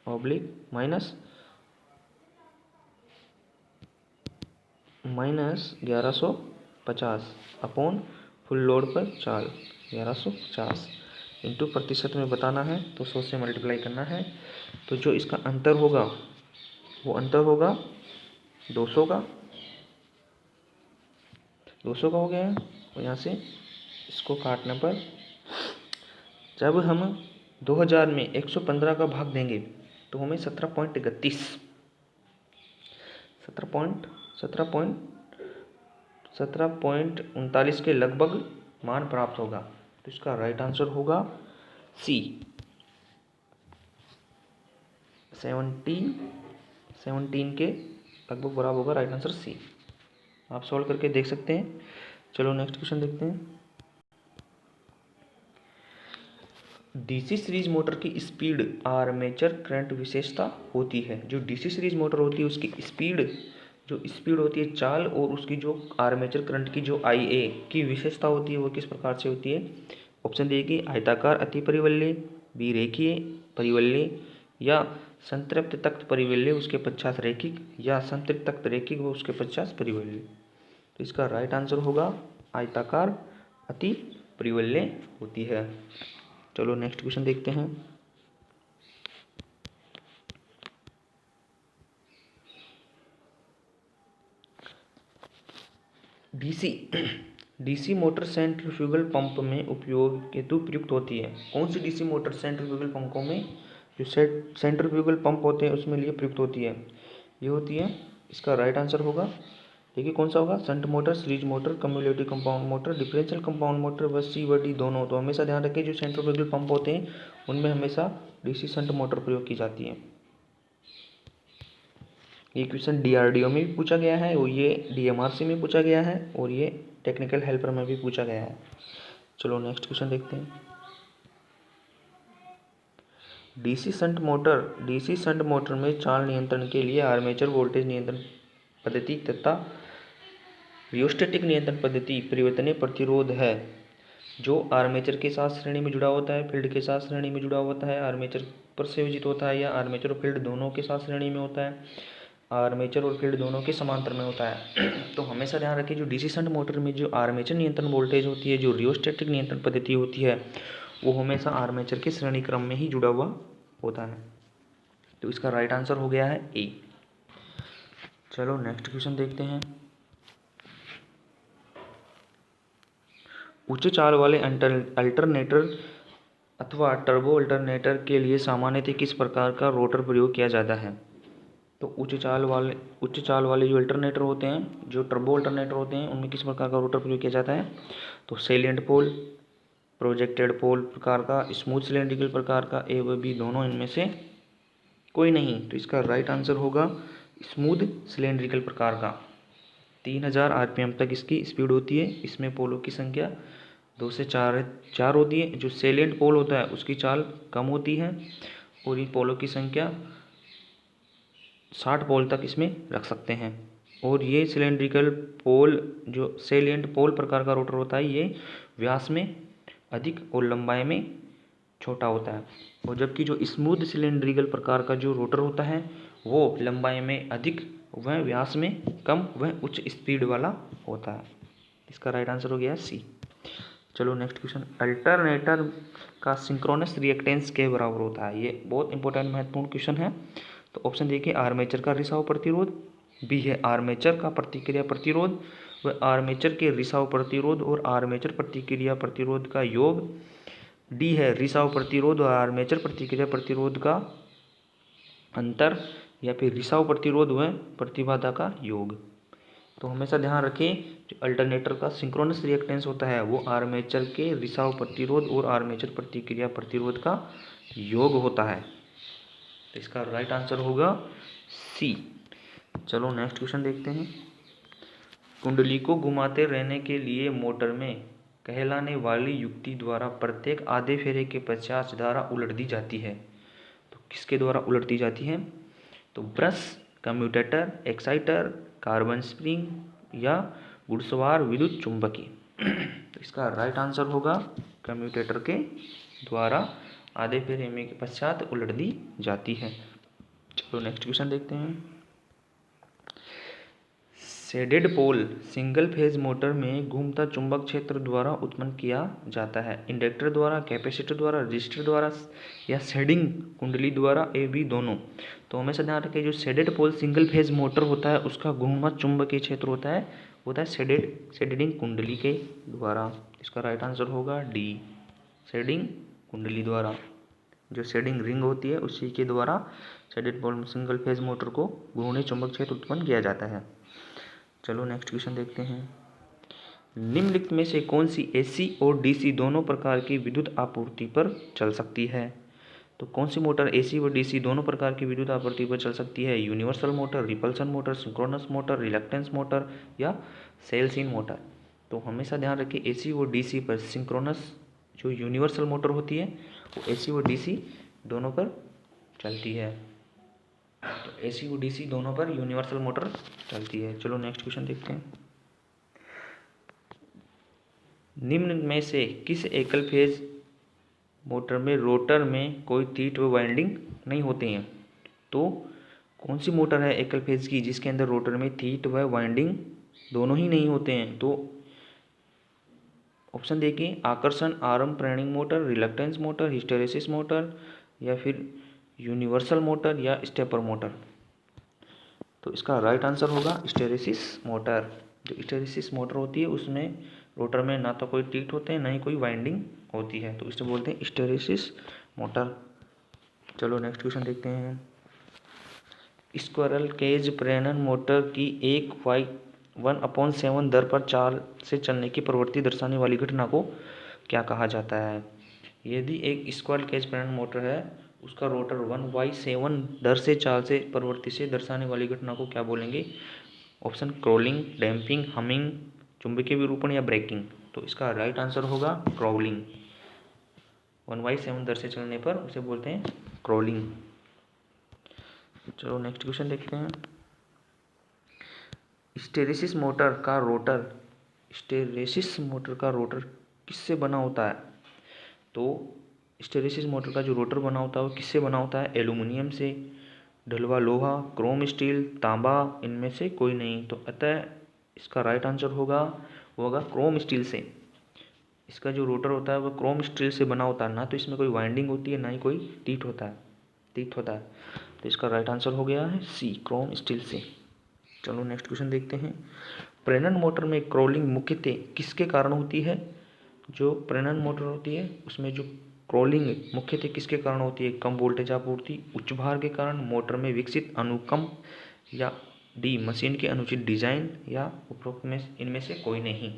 oblique minus 1150 upon full load पर चाल 1150 इंटू प्रतिशत में बताना है, तो 100 से मल्टीप्लाई करना है। तो जो इसका अंतर होगा वो अंतर होगा 200 का हो गया है। और यहाँ से इसको काटने पर जब हम 2000 में 115 का भाग देंगे तो हमें 17.39 के लगभग मान प्राप्त होगा। तो इसका राइट आंसर होगा सी 17 के लगभग बराबर होगा। Right answer C. आप सॉल्व करके देख सकते हैं। चलो नेक्स्ट क्वेश्चन देखते हैं। डीसी सीरीज मोटर की स्पीड आर्मेचर करंट विशेषता होती है। जो डीसी सीरीज मोटर होती है उसकी स्पीड होती है चाल, और उसकी जो आर्मेचर करंट की जो IA की विशेषता होती है वो किस प्रकार से होती है। ऑप्शन देखिए आयताकार अति परिवल्य, बी रेखीय परिवल्य, या संतृप्त तख्त परिवल्य उसके पश्चात रैखिक, या संतृप्त तख्त रैखिक व उसके पश्चात परिवल्य। तो इसका राइट आंसर होगा आयताकार अति परिवल्य होती है। चलो नेक्स्ट क्वेश्चन देखते हैं। DC DC motor centrifugal pump में उपयोग हेतु प्रयुक्त होती है। कौन सी डीसी मोटर सेंट्रीफ्यूगल पंपों में, जो सेंट्रीफ्यूगल पंप होते हैं उसमें लिए प्रयुक्त होती है? ये होती है, इसका राइट आंसर होगा, देखिए कौन सा होगा, shunt motor, series motor, cumulative compound motor, differential compound motor, व सी व डी दोनों। तो हमेशा ध्यान रखें जो सेंट्रीफ्यूगल पंप होते हैं उनमें हमेशा डीसी शंट मोटर प्रयोग की जाती है। ये क्वेश्चन डीआरडीओ में भी पूछा गया है और ये डीएमआरसी में पूछा गया है और ये टेक्निकल हेल्पर में भी पूछा गया है। चलो नेक्स्ट क्वेश्चन देखते हैं। डीसी शंट मोटर में चाल नियंत्रण के लिए आर्मेचर वोल्टेज नियंत्रण पद्धति तथा रियोस्टेटिक नियंत्रण पद्धति परिवर्तनीय प्रतिरोध है, जो आर्मेचर के साथ श्रेणी में जुड़ा होता है, फील्ड के साथ श्रेणी में जुड़ा होता है, आर्मेचर पर संयोजित होता है, या आर्मेचर और फील्ड दोनों के साथ श्रेणी में होता है, आर्मेचर और फील्ड दोनों के समांतर में होता है। तो हमेशा ध्यान रखिए जो डीसी शंट मोटर में जो आर्मेचर नियंत्रण वोल्टेज होती है, जो रियोस्टेटिक नियंत्रण पद्धति होती है, वो हमेशा आर्मेचर के श्रेणी क्रम में ही जुड़ा हुआ होता है। तो इसका राइट आंसर हो गया है ए। चलो नेक्स्ट क्वेश्चन देखते हैं। उच्च चाल वाले अल्टरनेटर अथवा टर्बो अल्टरनेटर के लिए सामान्यतः किस प्रकार का रोटर प्रयोग किया जाता है? तो उच्च चाल वाले जो अल्टरनेटर होते हैं, जो टर्बो अल्टरनेटर होते हैं, उनमें किस प्रकार का रोटर प्रयोग किया जाता है? तो सैलिएंट पोल, प्रोजेक्टेड पोल प्रकार का, स्मूथ सिलेंड्रिकल प्रकार का, ए व बी दोनों इनमें से कोई नहीं। तो इसका राइट आंसर होगा स्मूथ सिलेंड्रिकल प्रकार का। 3000 आरपीएम तक इसकी स्पीड होती है। इसमें पोलों की संख्या 2 से 4 होती है। जो सैलिएंट पोल होता है उसकी चाल कम होती है और इन पोलों की संख्या 60 पोल तक इसमें रख सकते हैं। और ये सिलेंड्रिकल पोल, जो सैलिएंट पोल प्रकार का रोटर होता है, ये व्यास में अधिक और लंबाई में छोटा होता है, और जबकि जो स्मूथ सिलेंड्रिकल प्रकार का जो रोटर होता है वो लंबाई में अधिक, वह व्यास में कम, वह उच्च स्पीड वाला होता है। इसका राइट आंसर हो गया सी। चलो नेक्स्ट क्वेश्चन। अल्टरनेटर का सिंक्रोनस रिएक्टेंस के बराबर होता है? ये बहुत इंपॉर्टेंट महत्वपूर्ण क्वेश्चन है। तो ऑप्शन देखिए, आर्मेचर का रिसाव प्रतिरोध, बी है आर्मेचर का प्रतिक्रिया प्रतिरोध, व आर्मेचर के रिसाव प्रतिरोध और आर्मेचर प्रतिक्रिया प्रतिरोध का योग, डी है रिसाव प्रतिरोध और आर्मेचर प्रतिक्रिया प्रतिरोध का अंतर, या फिर रिसाव प्रतिरोध व प्रतिबाधा का योग। तो हमेशा ध्यान रखें जो अल्टरनेटर का सिंक्रोनस रिएक्टेंस होता है वो आर्मेचर के रिसाव प्रतिरोध और आर्मेचर प्रतिक्रिया प्रतिरोध का योग होता है। तो इसका राइट आंसर होगा सी। चलो नेक्स्ट क्वेश्चन देखते हैं। कुंडली को घुमाते रहने के लिए मोटर में कहलाने वाली युक्ति द्वारा प्रत्येक आधे फेरे के पश्चात धारा उलट दी जाती है। तो किसके द्वारा उलट दी जाती है? तो brush, commutator, exciter, carbon spring या घुड़सवार विद्युत चुंबकी। तो इसका राइट आंसर होगा कम्यूटेटर के द्वारा आधे फेरे में के पश्चात उलट दी जाती है। चलो नेक्स्ट क्वेश्चन देखते हैं। Shaded pole single phase motor में घूमता चुंबक क्षेत्र द्वारा उत्पन्न किया जाता है। इंडक्टर द्वारा, कैपेसिटर द्वारा, रजिस्टर द्वारा या शेडिंग कुंडली द्वारा, ए बी दोनों। तो हमेशा ध्यान रखें जो shaded pole single phase motor होता है उसका घूमता चुंबकीय क्षेत्र होता है शेडिंग कुंडली के द्वारा। इसका राइट आंसर होगा डी, शेडिंग कुंडली द्वारा। जो शेडिंग रिंग होती है उसी के द्वारा shaded pole single phase motor को घूर्णी चुंबक क्षेत्र उत्पन्न किया जाता है। चलो नेक्स्ट क्वेश्चन देखते हैं। निम्नलिखित में से कौन सी एसी और डीसी दोनों प्रकार की विद्युत आपूर्ति पर चल सकती है? तो कौन सी मोटर एसी व डीसी दोनों प्रकार की विद्युत आपूर्ति पर चल सकती है? Universal motor, repulsion motor, synchronous motor, reluctance motor या सेल्स इन मोटर। तो हमेशा ध्यान रखिए एसी व डीसी पर सिंक्रोनस जो यूनिवर्सल मोटर होती है वो एसी व डीसी दोनों पर चलती है। तो एसी व डीसी दोनों पर यूनिवर्सल मोटर चलती है। चलो नेक्स्ट क्वेश्चन देखते हैं। निम्न में से किस एकल फेज मोटर में रोटर में कोई तीत व वाइंडिंग नहीं होते हैं? तो कौन सी मोटर है एकल फेज की जिसके अंदर रोटर में तीत व वाइंडिंग दोनों ही नहीं होते हैं? तो ऑप्शन देखिए, आकर्षण आरंभ प्रेरणिक motor, reluctance motor, hysteresis motor या फिर यूनिवर्सल मोटर या स्टेपर मोटर। तो इसका राइट आंसर होगा हिस्टेरेसिस मोटर, जो हिस्टैरिसीस मोटर होती है उसमें रोटर में ना तो कोई टीथ होते हैं ना ही कोई वाइंडिंग होती है, तो इसे बोलते हैं हिस्टैरिसीस मोटर। चलो नेक्स्ट क्वेश्चन देखते हैं। स्क्विरल केज प्रेरण मोटर की एक 1/7 दर पर चाल से चलने की प्रवृत्ति दर्शाने वाली घटना को क्या कहा जाता है? यदि एक स्क्विरल केज प्रेरण मोटर है, उसका रोटर 1/7 दर से चाल से प्रवृत्ति से दर्शाने वाली घटना को क्या बोलेंगे? ऑप्शन क्रोलिंग, डैम्पिंग, हमिंग, चुंबकीय विरूपण या ब्रेकिंग। तो इसका राइट आंसर होगा क्रोलिंग। 1/7 दर से चलने पर उसे बोलते हैं क्रोलिंग। चलो नेक्स्ट क्वेश्चन देखते हैं। हिस्टैरिसीस मोटर का रोटर किससे बना होता है? तो हिस्टैरिसीस मोटर का जो रोटर बना होता है वो किससे बना होता है? एल्यूमिनियम से, ढलवा लोहा, क्रोम स्टील, तांबा, इनमें से कोई नहीं। तो अतः इसका राइट आंसर होगा क्रोम स्टील से। इसका जो रोटर होता है वो क्रोम स्टील से बना होता है, ना तो इसमें कोई वाइंडिंग होती है ना ही कोई टीथ होता है। तो इसका राइट आंसर हो गया है सी, क्रोम स्टील से। चलो नेक्स्ट क्वेश्चन देखते हैं। प्रेरण मोटर में क्रोलिंग मुख्यतः किसके कारण होती है? जो प्रेरण मोटर होती है उसमें जो क्रोलिंग मुख्यतः किसके कारण होती है? कम वोल्टेज आपूर्ति, उच्च भार के कारण, मोटर में विकसित अनुकंप, या डी मशीन के अनुचित डिजाइन, या उपरोक्त में इनमें से कोई नहीं।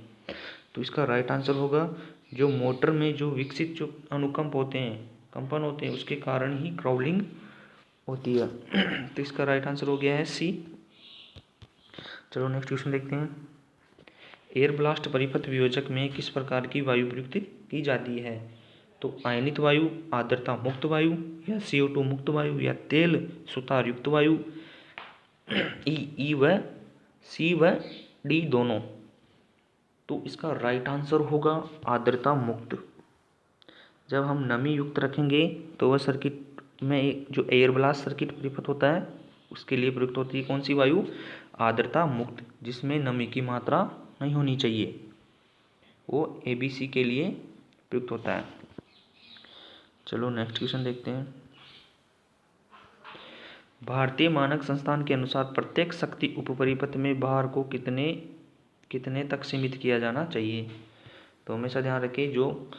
तो इसका राइट आंसर होगा जो मोटर में जो विकसित जो अनुकंप होते हैं, कंपन होते हैं, उसके कारण ही क्रोलिंग होती है। तो इसका राइट आंसर हो गया है सी। चलो नेक्स्ट क्वेश्चन देखते हैं। एयर ब्लास्ट परिपथ वियोजक में किस प्रकार की वायु प्रयुक्त की जाती है? तो आयनित वायु, आर्द्रता मुक्त वायु, या CO2 मुक्त वायु, या तेल सुतार युक्त वायु। ई व सी व डी दोनों। तो इसका राइट आंसर होगा आर्द्रता मुक्त। जब हम नमी युक्त रखेंगे तो वह सर्किट में जो एयर ब्लास्ट सर्किट परिपथ होता है उसके लिए प्रयुक्त होती है कौन सी वायु? आर्द्रता मुक्त, जिसमें नमी की मात्रा नहीं होनी चाहिए, वो ABC के लिए प्रयुक्त होता है। चलो नेक्स्ट क्वेश्चन देखते हैं। भारतीय मानक संस्थान के अनुसार प्रत्येक शक्ति उपपरिपथ में भार को कितने तक सीमित किया जाना चाहिए? तो हमेशा ध्यान रखें जो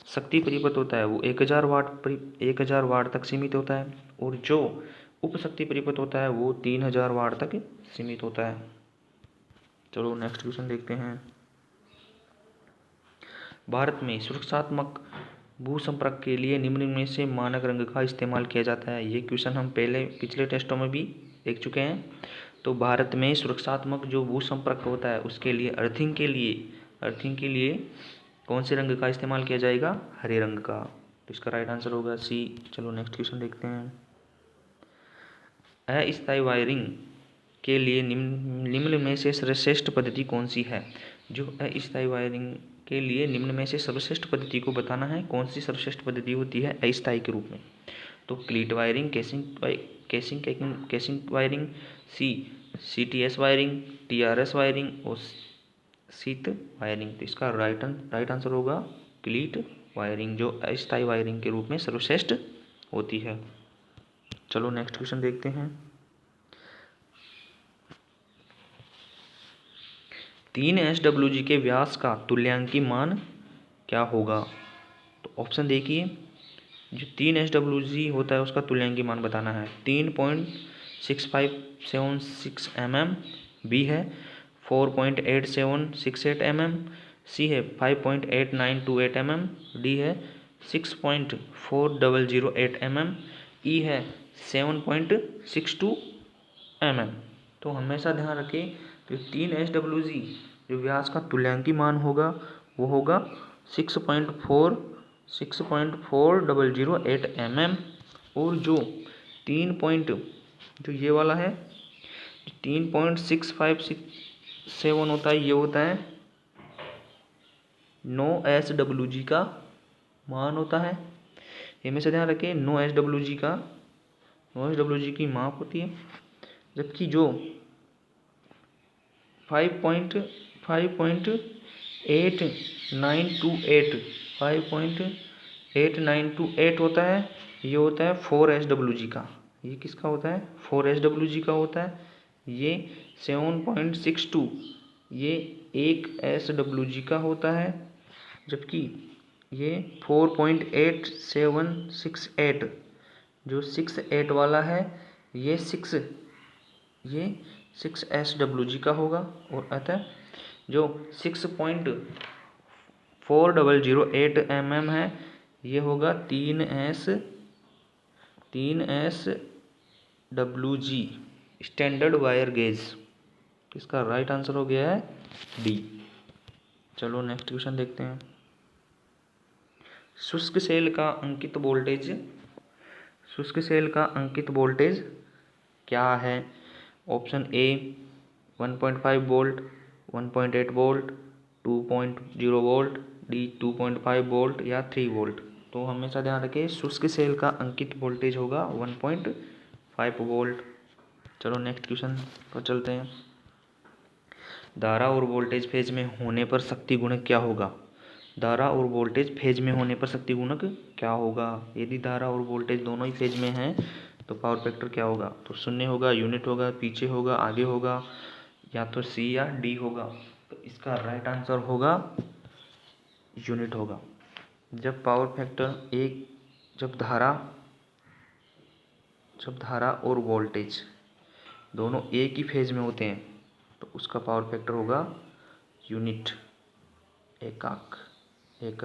शक्ति परिपथ होता है वो 1000 वाट तक सीमित होता है, और जो उप शक्ति परिपथ होता है वो 3000 वाट तक सीमित होता है। चलो नेक्स्ट क्वेश्चन देखते हैं। भारत में सुरक्षात्मक भूसंपर्क के लिए निम्न में से मानक रंग का इस्तेमाल किया जाता है। ये क्वेश्चन हम पिछले टेस्टों में भी देख चुके हैं। तो भारत में सुरक्षात्मक जो भूसंपर्क होता है उसके लिए अर्थिंग के लिए कौन से रंग का इस्तेमाल किया जाएगा? हरे रंग का। तो इसका राइट आंसर होगा सी। चलो नेक्स्ट क्वेश्चन देखते हैं। अस्थायी वायरिंग के लिए निम्न में से सर्वश्रेष्ठ पद्धति कौन सी है? जो अस्थायी वायरिंग के लिए निम्न में से सर्वश्रेष्ठ पद्धति को बताना है, कौन सी सर्वश्रेष्ठ पद्धति होती है अस्थायी के रूप में? तो क्लीट wiring, casing wiring, CTS wiring, TRS wiring और शीत वायरिंग। तो इसका राइट आंसर होगा क्लीट वायरिंग, जो अस्थायी वायरिंग के रूप में सर्वश्रेष्ठ होती है। चलो नेक्स्ट क्वेश्चन देखते हैं। 3 SWG के व्यास का तुल्यांकी मान क्या होगा? तो ऑप्शन देखिए, जो 3 SWG होता है उसका तुल्यांकी मान बताना है। 3.6576 mm, बी है 4.8768 mm, सी है 5.8928 mm, डी है 6.4008 mm, ई है 7.62 mm। तो हमेशा ध्यान रखें तो 3 SWG जो व्यास का तुल्यांकी मान होगा वो होगा 6.4008 mm, और जो ये वाला है 3.6567 होता है, ये होता है 9 SWG का मान होता है। हमेशा ध्यान रखें 9 SWG की माप होती है, जबकि जो 5.8928 होता है, ये होता है 4 SWG का। ये किसका होता है? 4 SWG का होता है। ये 7.62 ये 1 SWG का होता है, जबकि ये 4.8768 जो 68 वाला है ये 6 SWG का होगा, और अतः जो 6.4008 mm है ये होगा 3 SWG स्टैंडर्ड वायर गेज। इसका राइट आंसर हो गया है डी। चलो नेक्स्ट क्वेश्चन देखते हैं। शुष्क सेल का अंकित वोल्टेज क्या है? Option A 1.5 volt, 1.8 volt, 2.0 volt, D 2.5 volt या 3 वोल्ट। तो हमेशा ध्यान रखें शुष्क सेल का अंकित वोल्टेज होगा 1.5 वोल्ट। चलो नेक्स्ट क्वेश्चन पर चलते हैं। धारा और वोल्टेज फेज में होने पर शक्ति गुणक क्या होगा? धारा और वोल्टेज फेज में होने पर शक्ति गुणक क्या होगा? यदि धारा और वोल्टेज दोनों ही फेज में हैं तो पावर फैक्टर क्या होगा? तो शून्य होगा, यूनिट होगा, पीछे होगा, आगे होगा, या तो सी या डी होगा। तो इसका राइट आंसर होगा यूनिट होगा। जब पावर फैक्टर जब धारा और वोल्टेज दोनों एक ही फेज में होते हैं तो उसका पावर फैक्टर होगा यूनिट, एकक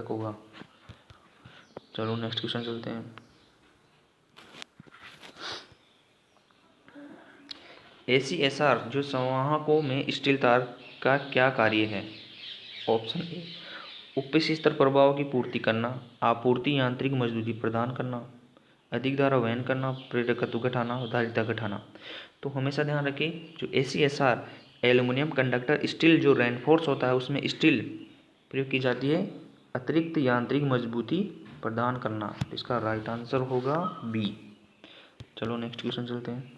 होगा। चलो नेक्स्ट क्वेश्चन चलते हैं। ACSR जो संवाहकों में स्टील तार का क्या कार्य है? ऑप्शन ए उच्च स्तर प्रभाव की पूर्ति करना, आपूर्ति यांत्रिक मजबूती प्रदान करना, अधिक धारा वहन करना, प्रेरकत्व घटाना, धारिता घटाना। तो हमेशा ध्यान रखें जो ACSR एल्युमिनियम कंडक्टर स्टील जो रेनफोर्स होता है उसमें स्टील प्रयोग की जाती है अतिरिक्त यांत्रिक मजबूती प्रदान करना। इसका राइट आंसर होगा बी। चलो नेक्स्ट क्वेश्चन चलते हैं।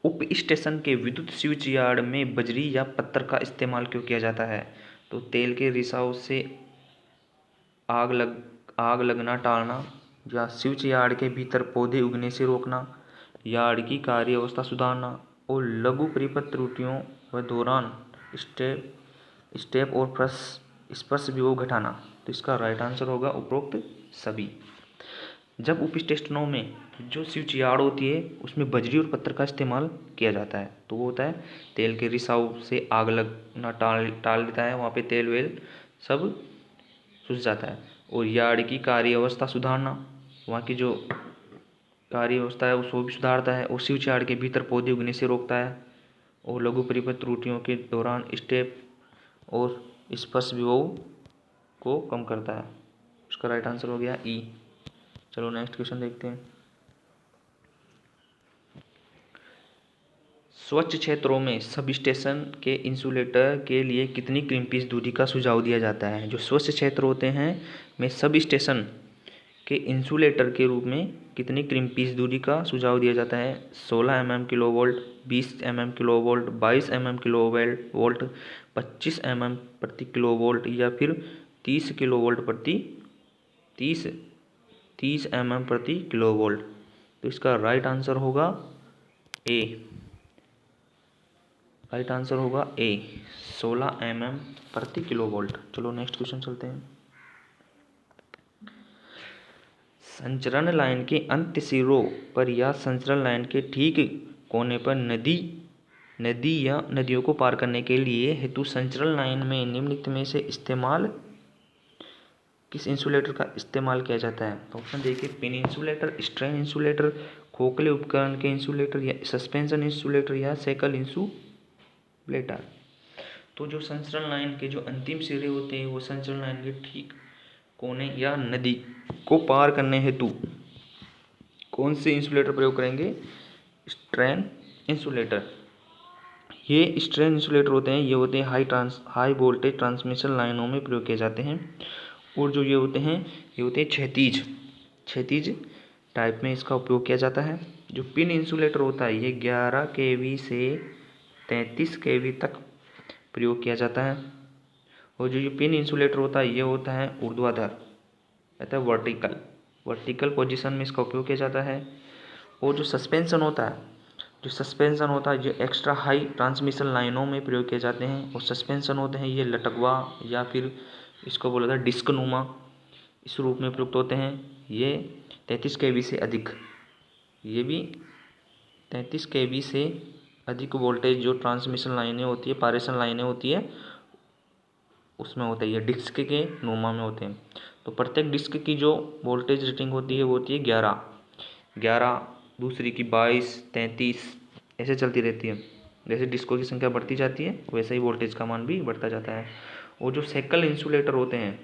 उप स्टेशन के विद्युत स्विच यार्ड में बजरी या पत्थर का इस्तेमाल क्यों किया जाता है? तो तेल के रिसाव से आग लगना टालना, या स्विच यार्ड के भीतर पौधे उगने से रोकना, यार्ड की कार्य अवस्था सुधारना, और लघु परिपथ त्रुटियों व दौरान स्टेप और स्पर्श विभव घटाना। तो इसका राइट आंसर होगा उपरोक्त सभी। जब उप स्टेशनों में जो स्विच यार्ड होती है उसमें बजरी और पत्थर का इस्तेमाल किया जाता है तो वो होता है तेल के रिसाव से आग लगना टाल देता है, वहाँ पे तेल वेल सब सूझ जाता है। और यार्ड की कार्य अवस्था सुधारना, वहाँ की जो कार्य अवस्था है उसको भी सुधारता है। और स्विच यार्ड के भीतर पौधे उगने से रोकता है। और लघु परिपथ त्रुटियों के दौरान स्टेप और स्पर्श विभव को कम करता है। उसका राइट आंसर हो गया ई। चलो नेक्स्ट क्वेश्चन देखते हैं। स्वच्छ क्षेत्रों में सब स्टेशन के इंसुलेटर के लिए कितनी क्रिम्पीज दूरी का सुझाव दिया जाता है? जो स्वच्छ क्षेत्र होते हैं में सब स्टेशन के इंसुलेटर के रूप में कितनी क्रिम्पीज दूरी का सुझाव दिया जाता है? 16 mm kilovolt, 20 mm kilovolt, 22 mm kilovolt, 25 mm प्रति किलोवोल्ट, या फिर 30 mm प्रति किलोवोल्ट। तो इसका राइट आंसर होगा ए। राइट आंसर होगा ए 16 mm प्रति किलोवोल्ट। चलो नेक्स्ट क्वेश्चन चलते हैं। संचरण लाइन के अंत्य सिरों पर या संचरण लाइन के ठीक कोने पर नदी या नदियों को पार करने के लिए हेतु संचरण लाइन में निम्नलिखित में से इस्तेमाल किस इंसुलेटर का इस्तेमाल किया जाता है? तो ऑप्शन देखिए पिन इंसुलेटर, स्ट्रेन इंसुलेटर, खोखले उपकरण के इंसुलेटर, या सस्पेंशन इंसुलेटर, या सेकल इंसुलेटर। तो जो संचरण लाइन के जो अंतिम सिरे होते हैं वो संचरण लाइन के ठीक कोने या नदी को पार करने हेतु कौन से इंसुलेटर प्रयोग करेंगे? Strain insulator. ये स्ट्रेन इंसुलेटर होते हैं, ये होते हैं हाई वोल्टेज ट्रांसमिशन लाइनों में प्रयोग किए जाते हैं। और जो ये होते हैं क्षैतिज टाइप में इसका उपयोग किया जाता है। जो पिन इंसुलेटर होता है ये 11 kV से 33 kV तक प्रयोग किया जाता है। और जो ये पिन इंसुलेटर होता है ये होता है ऊर्ध्वाधर, अर्थात वर्टिकल पोजीशन में इसका उपयोग किया जाता है। और जो सस्पेंशन होता है जो सस्पेंशन होता है, जो एक्स्ट्रा हाई ट्रांसमिशन लाइनों में प्रयोग किए जाते हैं, और सस्पेंशन होते हैं ये लटकवा या फिर इसको बोला जाता है डिस्क नुमा, इस रूप में प्रयुक्त होते हैं। ये 33 kV से अधिक, ये भी 33 kV से अधिक वोल्टेज जो ट्रांसमिशन लाइनें होती है, पारेषण लाइनें होती है, उसमें होता है, ये डिस्क के नुमा में होते हैं। तो प्रत्येक डिस्क की जो वोल्टेज रेटिंग होती है वो होती है 11, दूसरी की 22, 33, ऐसे चलती रहती है। जैसे डिस्कों की संख्या बढ़ती जाती है वैसे ही वोल्टेज का मान भी बढ़ता जाता है। और जो सेकल इंसुलेटर होते हैं,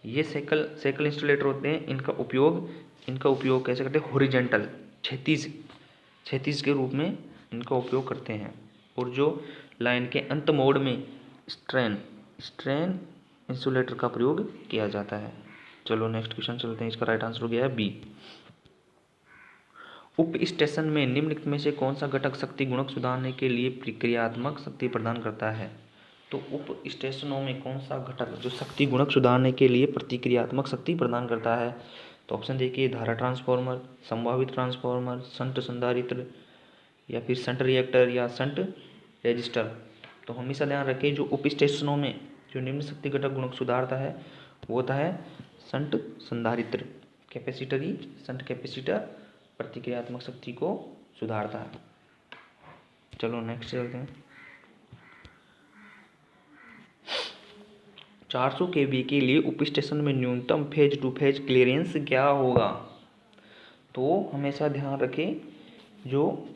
ये सेकल इंसुलेटर होते हैं, इनका उपयोग कैसे करते हैं, हॉरिजॉन्टल, क्षैतिज के रूप में इनका उपयोग करते हैं। और जो लाइन के अंत मोड में स्ट्रेन इंसुलेटर का प्रयोग किया जाता है। चलो नेक्स्ट क्वेश्चन चलते हैं। इसका राइट आंसर हो गया है बी। उप स्टेशन में निम्नलिखित में से कौन सा घटक शक्ति गुणक सुधारने के लिए प्रक्रियात्मक शक्ति प्रदान करता है? तो उप स्टेशनों में कौन सा घटक जो शक्ति गुणक सुधारने के लिए प्रतिक्रियात्मक शक्ति प्रदान करता है? तो ऑप्शन देखिए, धारा ट्रांसफार्मर, संभावित ट्रांसफार्मर, शंट संधारित्र, या फिर शंट रिएक्टर या शंट रेजिस्टर। तो हमेशा ध्यान रखें, जो उप स्टेशनों में जो निम्न शक्ति घटक गुणक सुधारता है वो होता है शंट संधारित्र, कैपेसिटरी शंट कैपेसिटर प्रतिक्रियात्मक शक्ति को सुधारता है। चलो नेक्स्ट चलते हैं। 400 kV के लिए उप स्टेशन में न्यूनतम फेज टू फेज क्लियरेंस क्या होगा? तो हमेशा ध्यान रखें, जो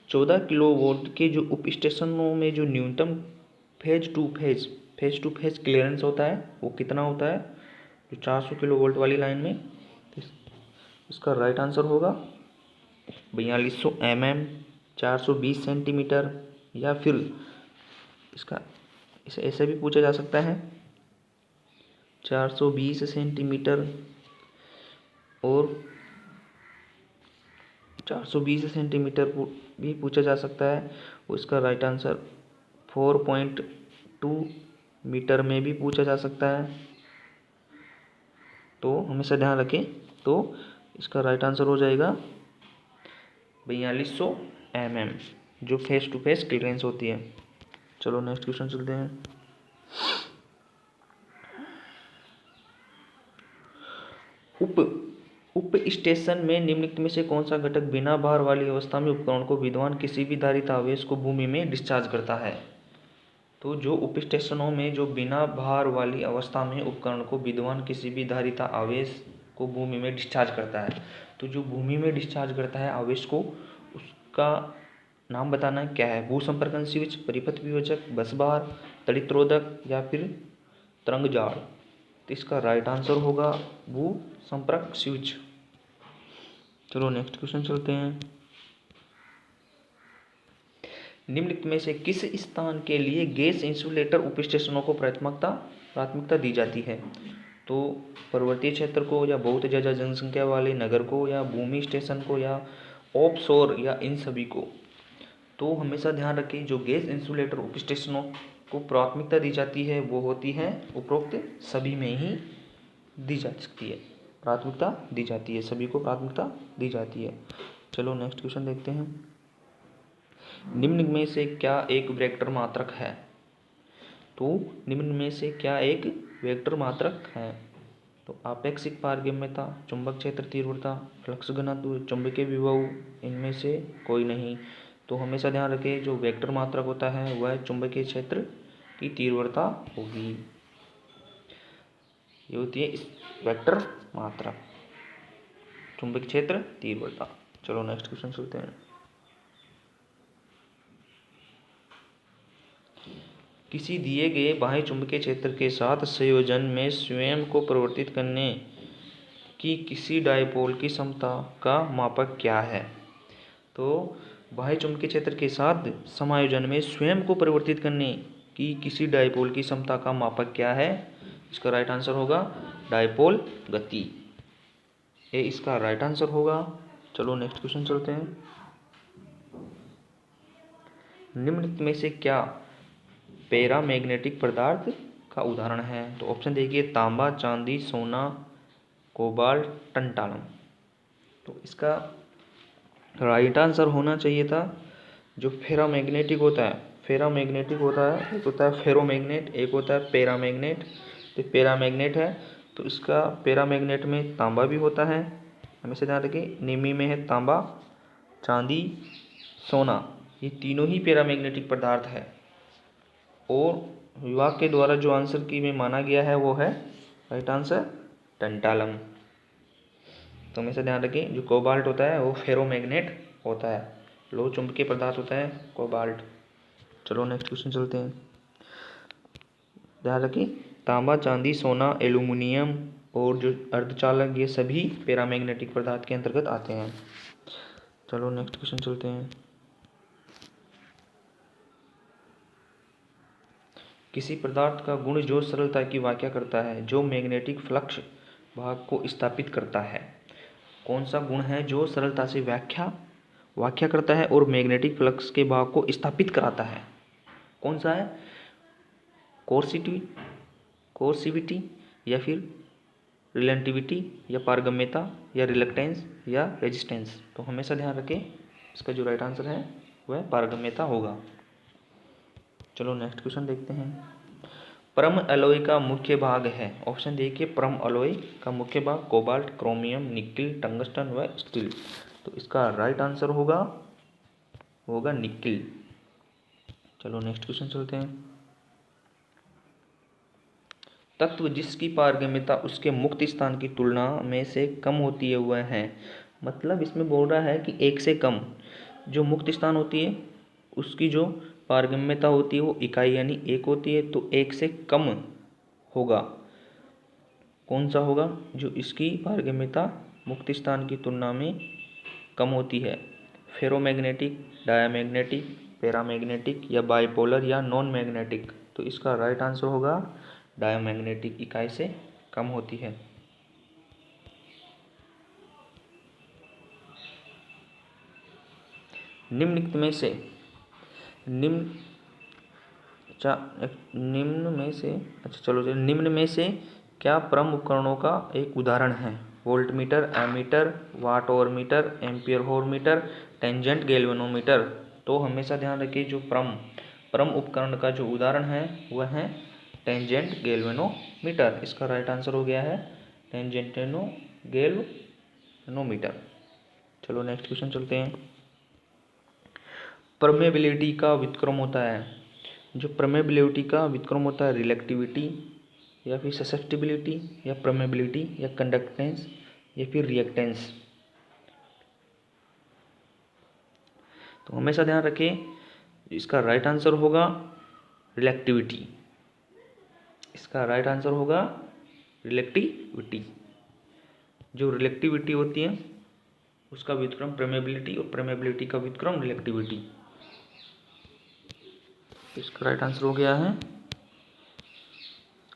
14 किलोवाट के जो उप स्टेशनों में जो न्यूनतम फेज टू फेज क्लियरेंस होता है वो कितना होता है? जो 400 किलोवाट वाली लाइन में, इसका राइट आंसर होगा 4200 mm, 420 सेंटीमीटर, या फिर इसे ऐसे भी पूछा जा सकता है 420 सेंटीमीटर और 420 सेंटीमीटर भी पूछा जा सकता है। और इसका राइट आंसर 4.2 मीटर में भी पूछा जा सकता है। तो हमेशा ध्यान रखें, तो इसका राइट आंसर हो जाएगा 4200 mm, जो फेस टू फेस क्लियरेंस होती है। चलो नेक्स्ट क्वेश्चन चलते हैं। उप स्टेशन में निम्नलिखित में से कौन सा घटक बिना भार वाली अवस्था में उपकरण को विद्यमान किसी भी धारित आवेश को भूमि में डिस्चार्ज करता है? तो जो उप स्टेशनों में जो बिना भार वाली अवस्था में उपकरण को विद्यमान किसी भी धारित आवेश को भूमि में डिस्चार्ज करता है, तो जो भूमि में डिस्चार्ज करता है आवेश को, उसका नाम बताना है क्या है? भू संपर्कन स्विच, परिपथ विवेचक, बस बार, तड़ित्रोधक, या फिर तरंग जाल। तो इसका राइट आंसर होगा भू संपर्क स्विच। चलो नेक्स्ट क्वेश्चन चलते हैं। निम्नलिखित में से किस स्थान के लिए गैस इंसुलेटर उप स्टेशनों को प्राथमिकता दी जाती है? तो पर्वतीय क्षेत्र को, या बहुत ज़्यादा जनसंख्या वाले नगर को, या भूमि स्टेशन को, या ऑफशोर, या इन सभी को? तो हमेशा ध्यान रखें, जो गैस इंसुलेटर उप स्टेशनों को प्राथमिकता दी जाती है वो होती है उपरोक्त सभी में ही दी जा सकती है, प्राथमिकता दी जाती है, सभी को प्राथमिकता दी जाती है। चलो नेक्स्ट क्वेश्चन देखते हैं। निम्न में से क्या एक वेक्टर मात्रक है? तो निम्न में से क्या एक वेक्टर मात्रक है? तो आपेक्षिक पारगम्यता, चुंबक क्षेत्र तीव्रता, फ्लक्स घनत्व, चुंबकीय विभव, इनमें से कोई नहीं। तो हमेशा ध्यान रखें, जो वेक्टर मात्रक होता है वह चुंबकीय क्षेत्र की तीव्रता होगी, ये होती है इस वेक्टर मात्रक, चुंबकीय क्षेत्र तीव्रता। चलो नेक्स्ट क्वेश्चन चलते हैं। किसी दिए गए बाह्य चुंबकीय क्षेत्र के साथ संयोजन में स्वयं को परिवर्तित करने की किसी डायपोल की क्षमता का मापक क्या है? तो बाह्य चुंबकीय क्षेत्र के साथ समायोजन में स्वयं को परिवर्तित करने की किसी डायपोल की क्षमता का मापक क्या है? इसका राइट आंसर होगा डायपोल गति, ये इसका राइट आंसर होगा। चलो नेक्स्ट क्वेश्चन चलते हैं। निम्नलिखित में से क्या पैरामैग्नेटिक पदार्थ का उदाहरण है? तो ऑप्शन देखिए, तांबा, चांदी, सोना, कोबाल्ट, टंटालम। तो इसका राइट आंसर होना चाहिए था जो फेरामैग्नेटिक होता है। फेरामैग्नेटिक होता है, एक होता है फेरोमैग्नेट, एक होता है पैरामैग्नेट। तो पैरामैग्नेट है तो इसका पैरामैग्नेट में तांबा भी होता है, हमेशा ध्यान रखें। निमी में है तांबा, चांदी, सोना, ये तीनों ही पैरामैग्नेटिक पदार्थ है। और विभाग के द्वारा जो आंसर की में माना गया है वो है राइट आंसर टंटालम। तो हमेशा ध्यान रखें जो कोबाल्ट होता है वो फेरोमैग्नेट होता है, लोह चुंबकीय पदार्थ होता है कोबाल्ट। चलो नेक्स्ट क्वेश्चन चलते हैं। ध्यान रखें तांबा, चांदी, सोना, एल्यूमिनियम और जो अर्धचालक ये सभी पैरामैग्नेटिक पदार्थ के अंतर्गत आते हैं। चलो नेक्स्ट क्वेश्चन चलते हैं। किसी पदार्थ का गुण जो सरलता की व्याख्या करता है, जो मैग्नेटिक फ्लक्स भाग को स्थापित करता है। कौन सा गुण है जो सरलता से व्याख्या करता है और मैग्नेटिक फ्लक्स के भाग को स्थापित कराता है? कौन सा है? कोर्सिविटी या फिर रिलेटिविटी या पारगम्यता या रिलक्टेंस या रेजिस्टेंस। तो हमेशा ध्यान रखें इसका जो राइट आंसर है वह पारगम्यता होगा। चलो नेक्स्ट क्वेश्चन देखते हैं। परम अलॉय का मुख्य भाग है। ऑप्शन देखिए, परम अलॉय का मुख्य भाग कोबाल्ट, क्रोमियम, निकिल, टंगस्टन व स्टील। तो इसका राइट आंसर होगा निकिल। चलो नेक्स्ट क्वेश्चन चलते हैं। तत्व जिसकी पारगम्यता उसके मुक्त स्थान की तुलना में से कम होती है वह है। मतलब इसमें बोल रहा है कि एक से कम जो मुक्त स्थान होती है उसकी जो पारगम्यता होती है वो इकाई यानी एक होती है, तो एक से कम होगा। कौन सा होगा जो इसकी पारगम्यता मुक्त स्थान की तुलना में कम होती है? फेरोमैग्नेटिक, डायामैग्नेटिक, पैरामैग्नेटिक या बाइपोलर या नॉन मैग्नेटिक। तो इसका राइट आंसर होगा डायामैग्नेटिक, इकाई से कम होती है। निम्नलिखित में से निम्न में से क्या परम उपकरणों का एक उदाहरण है? वोल्टमीटर, एमीटर, वाट ओवर मीटर, एम्पियर होर मीटर, टेंजेंट गैल्वेनोमीटर। तो हमेशा ध्यान रखिए जो परम उपकरण का जो उदाहरण है वह है टेंजेंट गैल्वेनोमीटर। इसका राइट आंसर हो गया है टेंजेंट गैल्वेनोमीटर। चलो नेक्स्ट क्वेश्चन चलते हैं। परमेबिलिटी का व्युत्क्रम होता है। जो परमेबिलिटी का व्युत्क्रम होता है रिलेक्टिविटी या फिर ससेप्टिबिलिटी या परमेबिलिटी या कंडक्टेंस या फिर रिएक्टेंस। तो हमेशा ध्यान रखें इसका राइट आंसर होगा रिलेक्टिविटी। इसका राइट आंसर होगा रिलेक्टिविटी। जो रिलेक्टिविटी होती है उसका व्युत्क्रम परमेबिलिटी और परमेबिलिटी का व्युत्क्रम रिलेक्टिविटी। इसका राइट आंसर हो गया है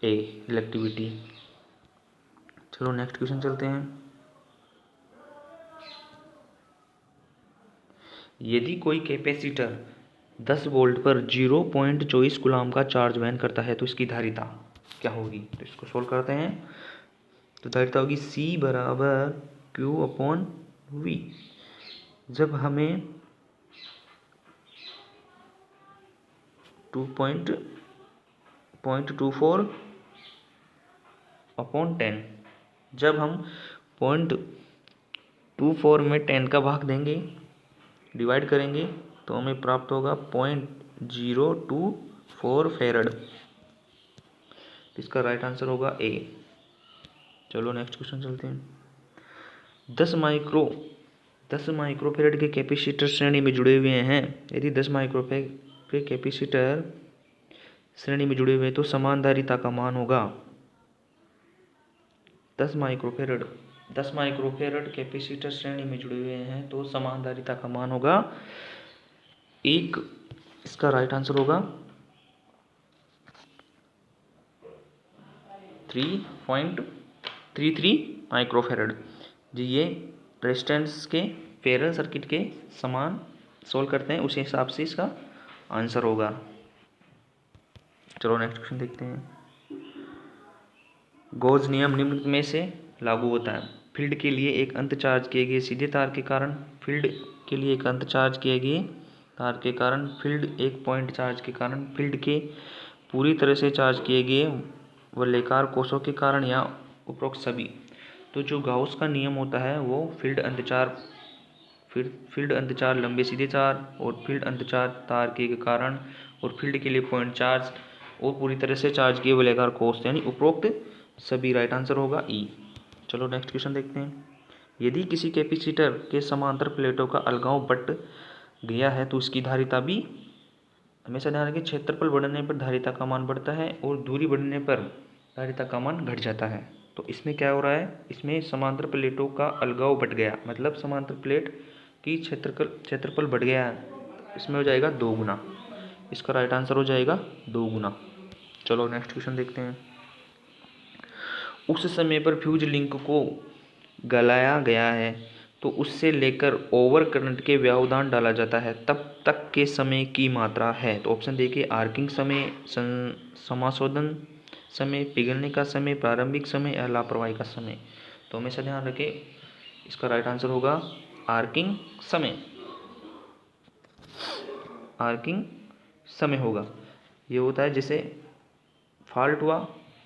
ए, रिलेक्टिविटी। चलो नेक्स्ट क्वेश्चन चलते हैं। यदि कोई कैपेसिटर 10 वोल्ट पर 0.24 कूलम्ब का चार्ज वहन करता है तो इसकी धारिता क्या होगी? तो इसको सोल्व करते हैं। तो धारिता होगी C बराबर Q/V। जब हमें 2.24/10, जब हम 0.24 में 10 का भाग देंगे, डिवाइड करेंगे, तो हमें प्राप्त होगा 0.024 फेरड। इसका राइट आंसर होगा ए। चलो नेक्स्ट क्वेश्चन चलते हैं। 10 माइक्रोफेरड के कैपेसिटर श्रेणी में जुड़े हुए हैं। यदि 10 माइक्रोफेरड के कैपेसिटर श्रेणी में जुड़े हुए हैं तो समान धारिता का मान होगा 10 माइक्रोफेरड कैपेसिटर श्रेणी में जुड़े हुए हैं तो समान धारिता का मान होगा 1। इसका राइट आंसर होगा 3.33 माइक्रोफेरड। जी ये रेजिस्टेंस के पैरेलल सर्किट के समान सोल्व करते हैं उसी हिसाब से इसका आंसर होगा। चलो नेक्स्ट क्वेश्चन देखते हैं। गॉस नियम निम्न में से लागू होता है। फील्ड के लिए एक अंत चार्ज किए गए सीधे तार के कारण, फील्ड के लिए एक अंत चार्ज किए गए तार के कारण, फील्ड एक पॉइंट चार्ज के कारण, फील्ड के पूरी तरह से चार्ज किए गए वलयाकार कोषों के कारण या उपरोक्त सभी। तो जो गाउस का नियम होता है वो फील्ड अंतचार लंबे सीधे चार्ज और फील्ड अंतचार तार के कारण और फील्ड के लिए पॉइंट चार्ज और पूरी तरह से चार्ज किए वलयाकार कोष यानी उपरोक्त सभी। राइट आंसर होगा ई। चलो नेक्स्ट क्वेश्चन देखते हैं। यदि किसी कैपेसिटर के समांतर प्लेटों का अलगाव बढ़ गया है तो उसकी धारिता भी, हमेशा ध्यान रखें, क्षेत्रफल बढ़ने पर धारिता का मान बढ़ता है और दूरी बढ़ने पर धारिता का मान घट जाता है। तो इसमें क्या हो रहा है, इसमें समांतर प्लेटों का अलगाव बढ़ गया, मतलब समांतर प्लेट की क्षेत्रफल बढ़ गया है, इसमें हो जाएगा 2 गुना। इसका राइट आंसर हो जाएगा 2 गुना। चलो नेक्स्ट क्वेश्चन देखते हैं। उस समय पर फ्यूज लिंक को गलाया गया है तो उससे लेकर ओवर करंट के व्यवधान डाला जाता है, तब तक के समय की मात्रा है। तो ऑप्शन देखिए, आर्किंग समय, समाशोधन समय, पिघलने का समय, प्रारंभिक समय या लापरवाही का समय। तो हमेशा ध्यान रखें, इसका राइट आंसर होगा आर्किंग समय। आर्किंग समय होगा। ये होता है जैसे फॉल्ट हुआ,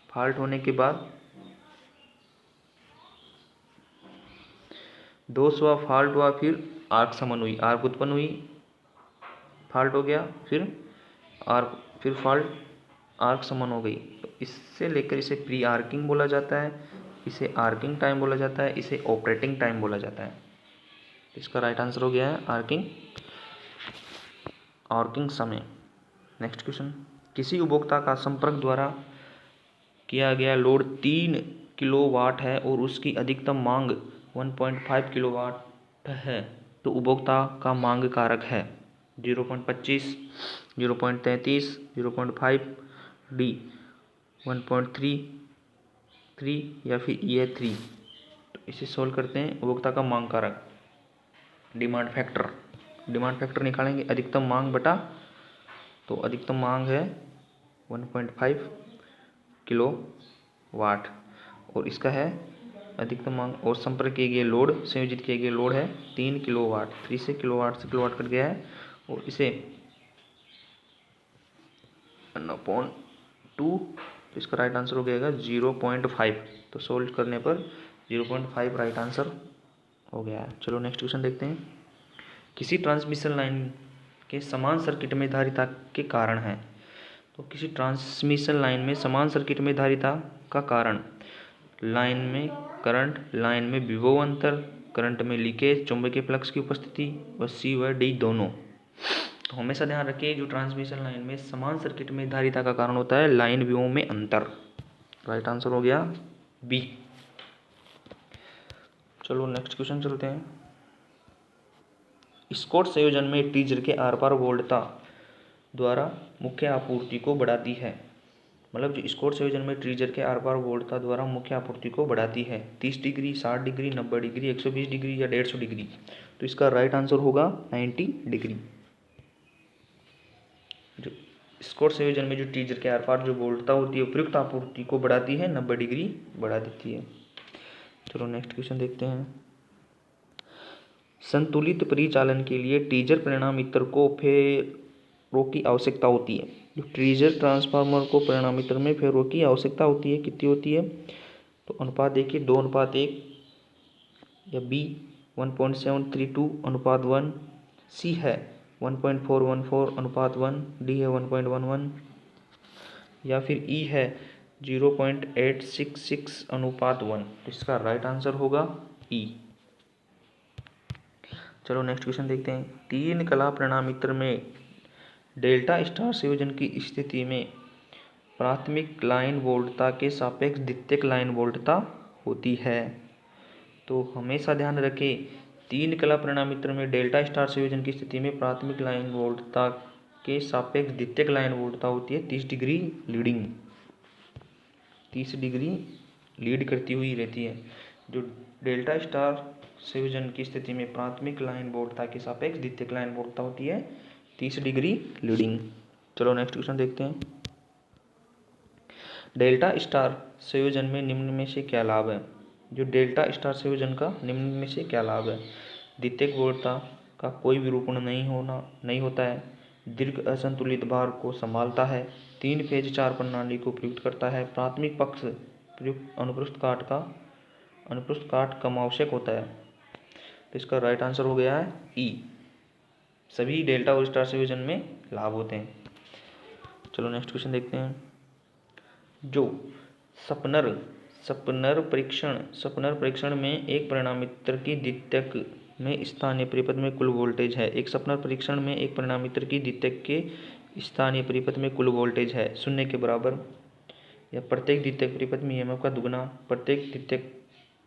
फॉल्ट होने के बाद दोष हुआ, फॉल्ट हुआ, फिर आर्क समन हुई, आर्क उत्पन्न हुई, फॉल्ट हो गया, फिर आर्क, फिर फॉल्ट, आर्क समन हो गई। तो इससे लेकर इसे प्री आर्किंग बोला जाता है, इसे आर्किंग टाइम बोला जाता है, इसे ऑपरेटिंग टाइम बोला जाता है। इसका राइट आंसर हो गया है आर्किंग समय। Next question. किसी उपभोक्ता का संपर्क द्वारा किया गया लोड 3 किलोवाट है और उसकी अधिकतम मांग 1.5 किलोवाट है, तो उपभोक्ता का मांग कारक है 0.25, 0.33, 0.5, डी 1.33 या फिर ये 3। तो इसे सोल्व करते हैं। उपभोक्ता का मांग कारक, डिमांड फैक्टर निकालेंगे, अधिकतम मांग बटा, तो अधिकतम मांग है 1.5 किलो वाट और इसका है अधिकतम मांग, और संपर्क किए गए लोड, संयोजित किए गए लोड है 3 किलोवाट। 3 से किलोवाट कट गया है और इसे 1/2, तो इसका राइट आंसर हो गया 0.5। तो सोल्व करने पर 0.5 राइट आंसर हो गया है। चलो नेक्स्ट क्वेश्चन देखते हैं। किसी ट्रांसमिशन लाइन के समान सर्किट में धारिता के कारण है। तो किसी ट्रांसमिशन लाइन में समान सर्किट में धारिता का कारण, लाइन में करंट, लाइन में विभव अंतर, करंट में लीकेज, चुंबकीय फ्लक्स की उपस्थिति और सी व डी दोनों। तो हमेशा ध्यान रखिए, जो ट्रांसमिशन लाइन में समान सर्किट में धारिता का कारण होता है लाइन विभव में अंतर। राइट आंसर हो गया बी। चलो नेक्स्ट क्वेश्चन चलते हैं। स्कॉट संयोजन में टीजर के आर पार वोल्टता द्वारा मुख्य आपूर्ति को बढ़ाती है, मतलब जो स्कॉट संयोजन में ट्रीजर के आर पार वोल्टता द्वारा मुख्य आपूर्ति को बढ़ाती है 30 डिग्री, 60 डिग्री, 90 डिग्री, 120 डिग्री या 150 डिग्री। तो इसका राइट आंसर होगा 90 डिग्री। जो स्कॉट संयोजन में जो ट्रीजर के आर पार जो वोल्टता होती है उपयुक्त आपूर्ति को बढ़ाती है, 90 डिग्री बढ़ा देती है। चलो नेक्स्ट क्वेश्चन देखते हैं। संतुलित परिचालन के लिए टीजर परिणामित्र को फेरों की आवश्यकता होती है। जो ट्रीजर ट्रांसफार्मर को परिणामित्र में फेरों की आवश्यकता होती है, कितनी होती है? तो अनुपात देखिए 2:1 या बी 1.732:1, सी है 1.414:1, डी है 1.11 या फिर ई है 0.866:1। तो इसका राइट आंसर होगा ई। चलो नेक्स्ट क्वेश्चन देखते हैं। 3 कला परिणामित्र में डेल्टा स्टार संयोजन की स्थिति में प्राथमिक लाइन वोल्टता के सापेक्ष द्वितीयक लाइन वोल्टता होती है। तो हमेशा ध्यान रखें, 3 कला परिणामित्र में डेल्टा स्टार संयोजन की स्थिति में प्राथमिक लाइन वोल्टता के सापेक्ष द्वितीयक लाइन वोल्टता होती है 30 डिग्री लीडिंग, 30 डिग्री लीड करती हुई रहती है। जो डेल्टा स्टार संयोजन की स्थिति में प्राथमिक लाइन वोल्टता के सापेक्ष द्वितीयक लाइन वोल्टता होती है 30 डिग्री लीडिंग। चलो नेक्स्ट क्वेश्चन देखते हैं। डेल्टा स्टार संयोजन में निम्न में से क्या लाभ है? जो डेल्टा स्टार संयोजन का निम्न में से क्या लाभ है? द्वितीयक वोल्टता का कोई विरूपण नहीं होता है, दीर्घ असंतुलित भार को संभालता है, 3 फेज 4 प्रणाली को प्रयुक्त करता है, प्राथमिक पक्ष प्रयुक्त अनुप्रस्थ काट कम आवश्यक होता है। तो इसका राइट आंसर हो गया है ई। सभी डेल्टा और स्टार संयोजन में लाभ होते हैं। चलो नेक्स्ट क्वेश्चन देखते हैं। जो सपनर परीक्षण में एक परिणामित्र की द्वितीयक में स्थानीय परिपथ में कुल वोल्टेज है। एक सपनर परीक्षण में एक परिणामित्र की द्वितीयक के स्थानीय परिपथ में कुल वोल्टेज है 0 के बराबर, या प्रत्येक द्वितीयक परिपथ में ईएमएफ का दुगना, प्रत्येक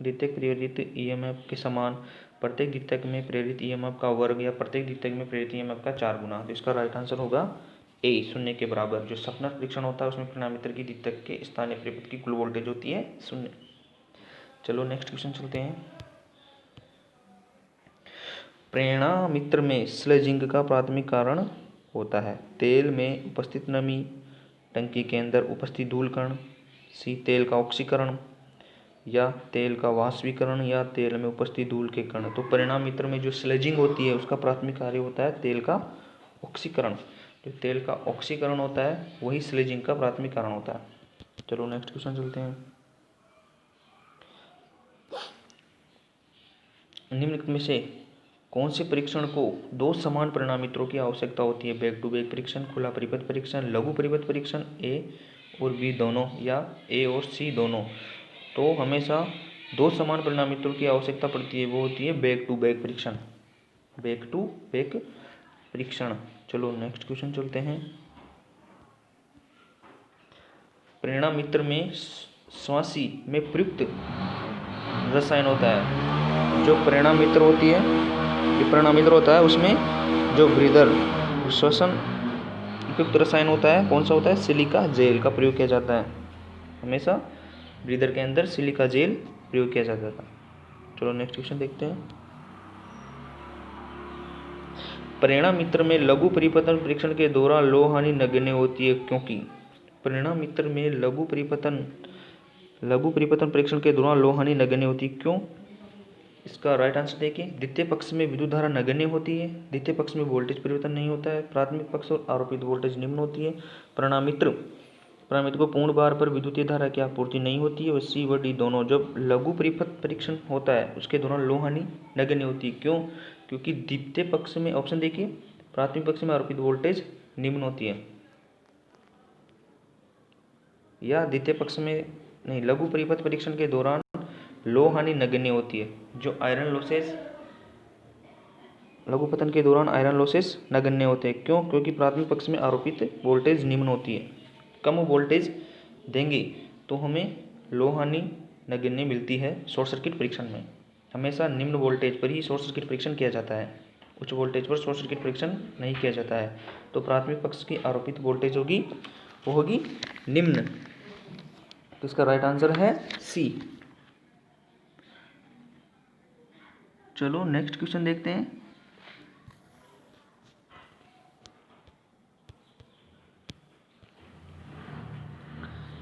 द्वितीयक प्रेरित ईएमएफ के समान, प्रत्येक द्वितीयक में प्रेरित ईएमएफ का वर्ग, या प्रत्येक द्वितीयक में प्रेरित ईएमएफ का 4 गुना। तो इसका राइट आंसर होगा ए 0 के बराबर। जो सपनर परीक्षण होता है उसमें परिणामित्र की द्वितीयक के स्थानीय परिपथ की कुल वोल्टेज होती है 0। चलो नेक्स्ट क्वेश्चन चलते हैं। परिणामित्र में स्लेजिंग का प्राथमिक कारण होता है तेल में उपस्थित नमी, टंकी के अंदर उपस्थित धूल कण, सी तेल का ऑक्सीकरण, या तेल का वाष्पीकरण, या तेल में उपस्थित धूल के कण। तो परिणामित्र में जो स्लेजिंग होती है उसका प्राथमिक कार्य होता है तेल का ऑक्सीकरण। जो तेल का ऑक्सीकरण होता है वही स्लेजिंग का प्राथमिक कारण होता है। चलो नेक्स्ट क्वेश्चन चलते हैं। निम्न में से कौन से परीक्षण को 2 समान परिणामित्रों की आवश्यकता होती है? बैक टू बैक परीक्षण, खुला परिपथ परीक्षण, लघु परिपथ परीक्षण, ए और बी दोनों, या ए और सी दोनों। तो हमेशा 2 समान परिणामित्रों की आवश्यकता पड़ती है, वो होती है बैक टू बैक परीक्षण, बैक टू बैक परीक्षण। चलो नेक्स्ट क्वेश्चन चलते हैं। परिणामित्र में श्वासी में प्रयुक्त रसायन होता है। जो परिणामित्र होती है, जो परिणामित्र होता है उसमें जो ब्रीदर श्वसन उपयुक्त रसायन होता है कौन सा होता है? सिलिका जेल का प्रयोग किया जाता है। हमेशा ब्रीदर के अंदर सिलिका जेल प्रयोग किया जाता था। चलो नेक्स्ट क्वेश्चन देखते हैं। परिणामित्र में लघु परिपतन परीक्षण के दौरान लौह हानि नगण्य होती है क्योंकि? परिणामित्र में लघु परिपतन परीक्षण के दौरान लौह हानि नगण्य होती है क्यों? इसका राइट आंसर देखिए। द्वितीय पक्ष में विद्युत धारा नगण्य होती है, द्वितीय पक्ष में वोल्टेज परिवर्तन नहीं होता है, प्राथमिक पक्ष और आरोपित वोल्टेज निम्न होती है, परिणामित्र को पूर्ण बार पर विद्युतीय धारा की आपूर्ति नहीं होती है, और सी व डी दोनों। जब लघु परिपथ परीक्षण होता है उसके दौरान लौह हानि नगण्य होती है क्यों? क्योंकि द्वितीय पक्ष में, ऑप्शन देखिए, प्राथमिक पक्ष में आरोपित वोल्टेज निम्न होती है, या द्वितीय पक्ष में नहीं, लघु परिपथ परीक्षण के दौरान लौह हानि नगण्य होती है। जो आयरन लॉसेस लघु पतन के दौरान आयरन लॉसेस नगण्य होते हैं क्यों? क्योंकि प्राथमिक पक्ष में आरोपित वोल्टेज निम्न होती है। कम वोल्टेज देंगे तो हमें लौह हानि नगण्य मिलती है। शॉर्ट सर्किट परीक्षण में हमेशा निम्न वोल्टेज पर ही शॉर्ट सर्किट परीक्षण किया जाता है, उच्च वोल्टेज पर शॉर्ट सर्किट परीक्षण नहीं किया जाता है। तो प्राथमिक पक्ष की आरोपित वोल्टेज होगी वो होगी निम्न। तो इसका राइट आंसर है सी। चलो नेक्स्ट क्वेश्चन देखते हैं।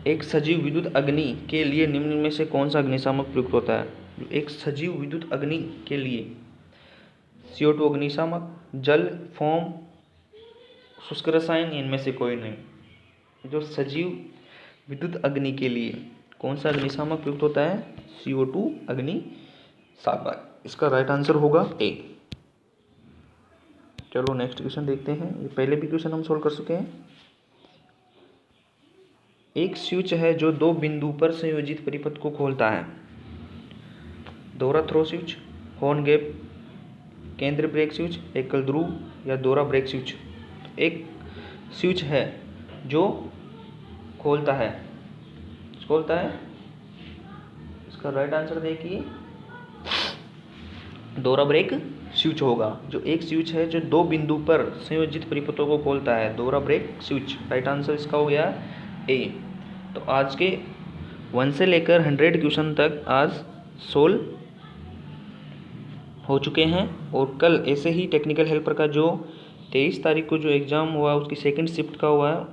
एक सजीव विद्युत अग्नि के लिए निम्न में से कौन सा अग्निशामक प्रयुक्त होता है? एक सजीव विद्युत अग्नि के लिए CO2 अग्निशामक, जल, फोम, शुष्क रसायन, इनमें से कोई नहीं। जो सजीव विद्युत अग्नि के लिए कौन सा अग्निशामक प्रयुक्त होता है? CO2 अग्निशामक। इसका राइट आंसर होगा ए। चलो नेक्स्ट क्वेश्चन देखते हैं। ये पहले भी क्वेश्चन हम सोल्व कर चुके हैं। एक स्विच है जो 2 बिंदु पर संयोजित परिपथ को खोलता है। दोहरा थ्रो स्विच, हॉर्न गैप, केंद्र ब्रेक स्विच, एकल ध्रुव, या दोहरा ब्रेक स्विच। एक स्विच है जो खोलता है, इसका राइट आंसर देखिए, दोहरा ब्रेक स्विच होगा। जो एक स्विच है जो 2 बिंदु पर संयोजित परिपथों को खोलता है, दोहरा ब्रेक स्विच। राइट आंसर इसका हो गया ए। तो आज के 1 से लेकर 100 क्वेश्चन तक आज सोल्व हो चुके हैं, और कल ऐसे ही टेक्निकल हेल्पर का जो 23 तारीख को जो एग्ज़ाम हुआ उसकी सेकंड शिफ्ट का हुआ है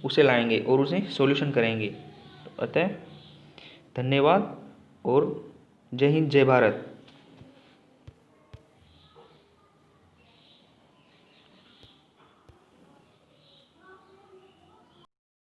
उसे लाएंगे और उसे सॉल्यूशन करेंगे। तो अतः धन्यवाद। और जय हिंद जय भारत।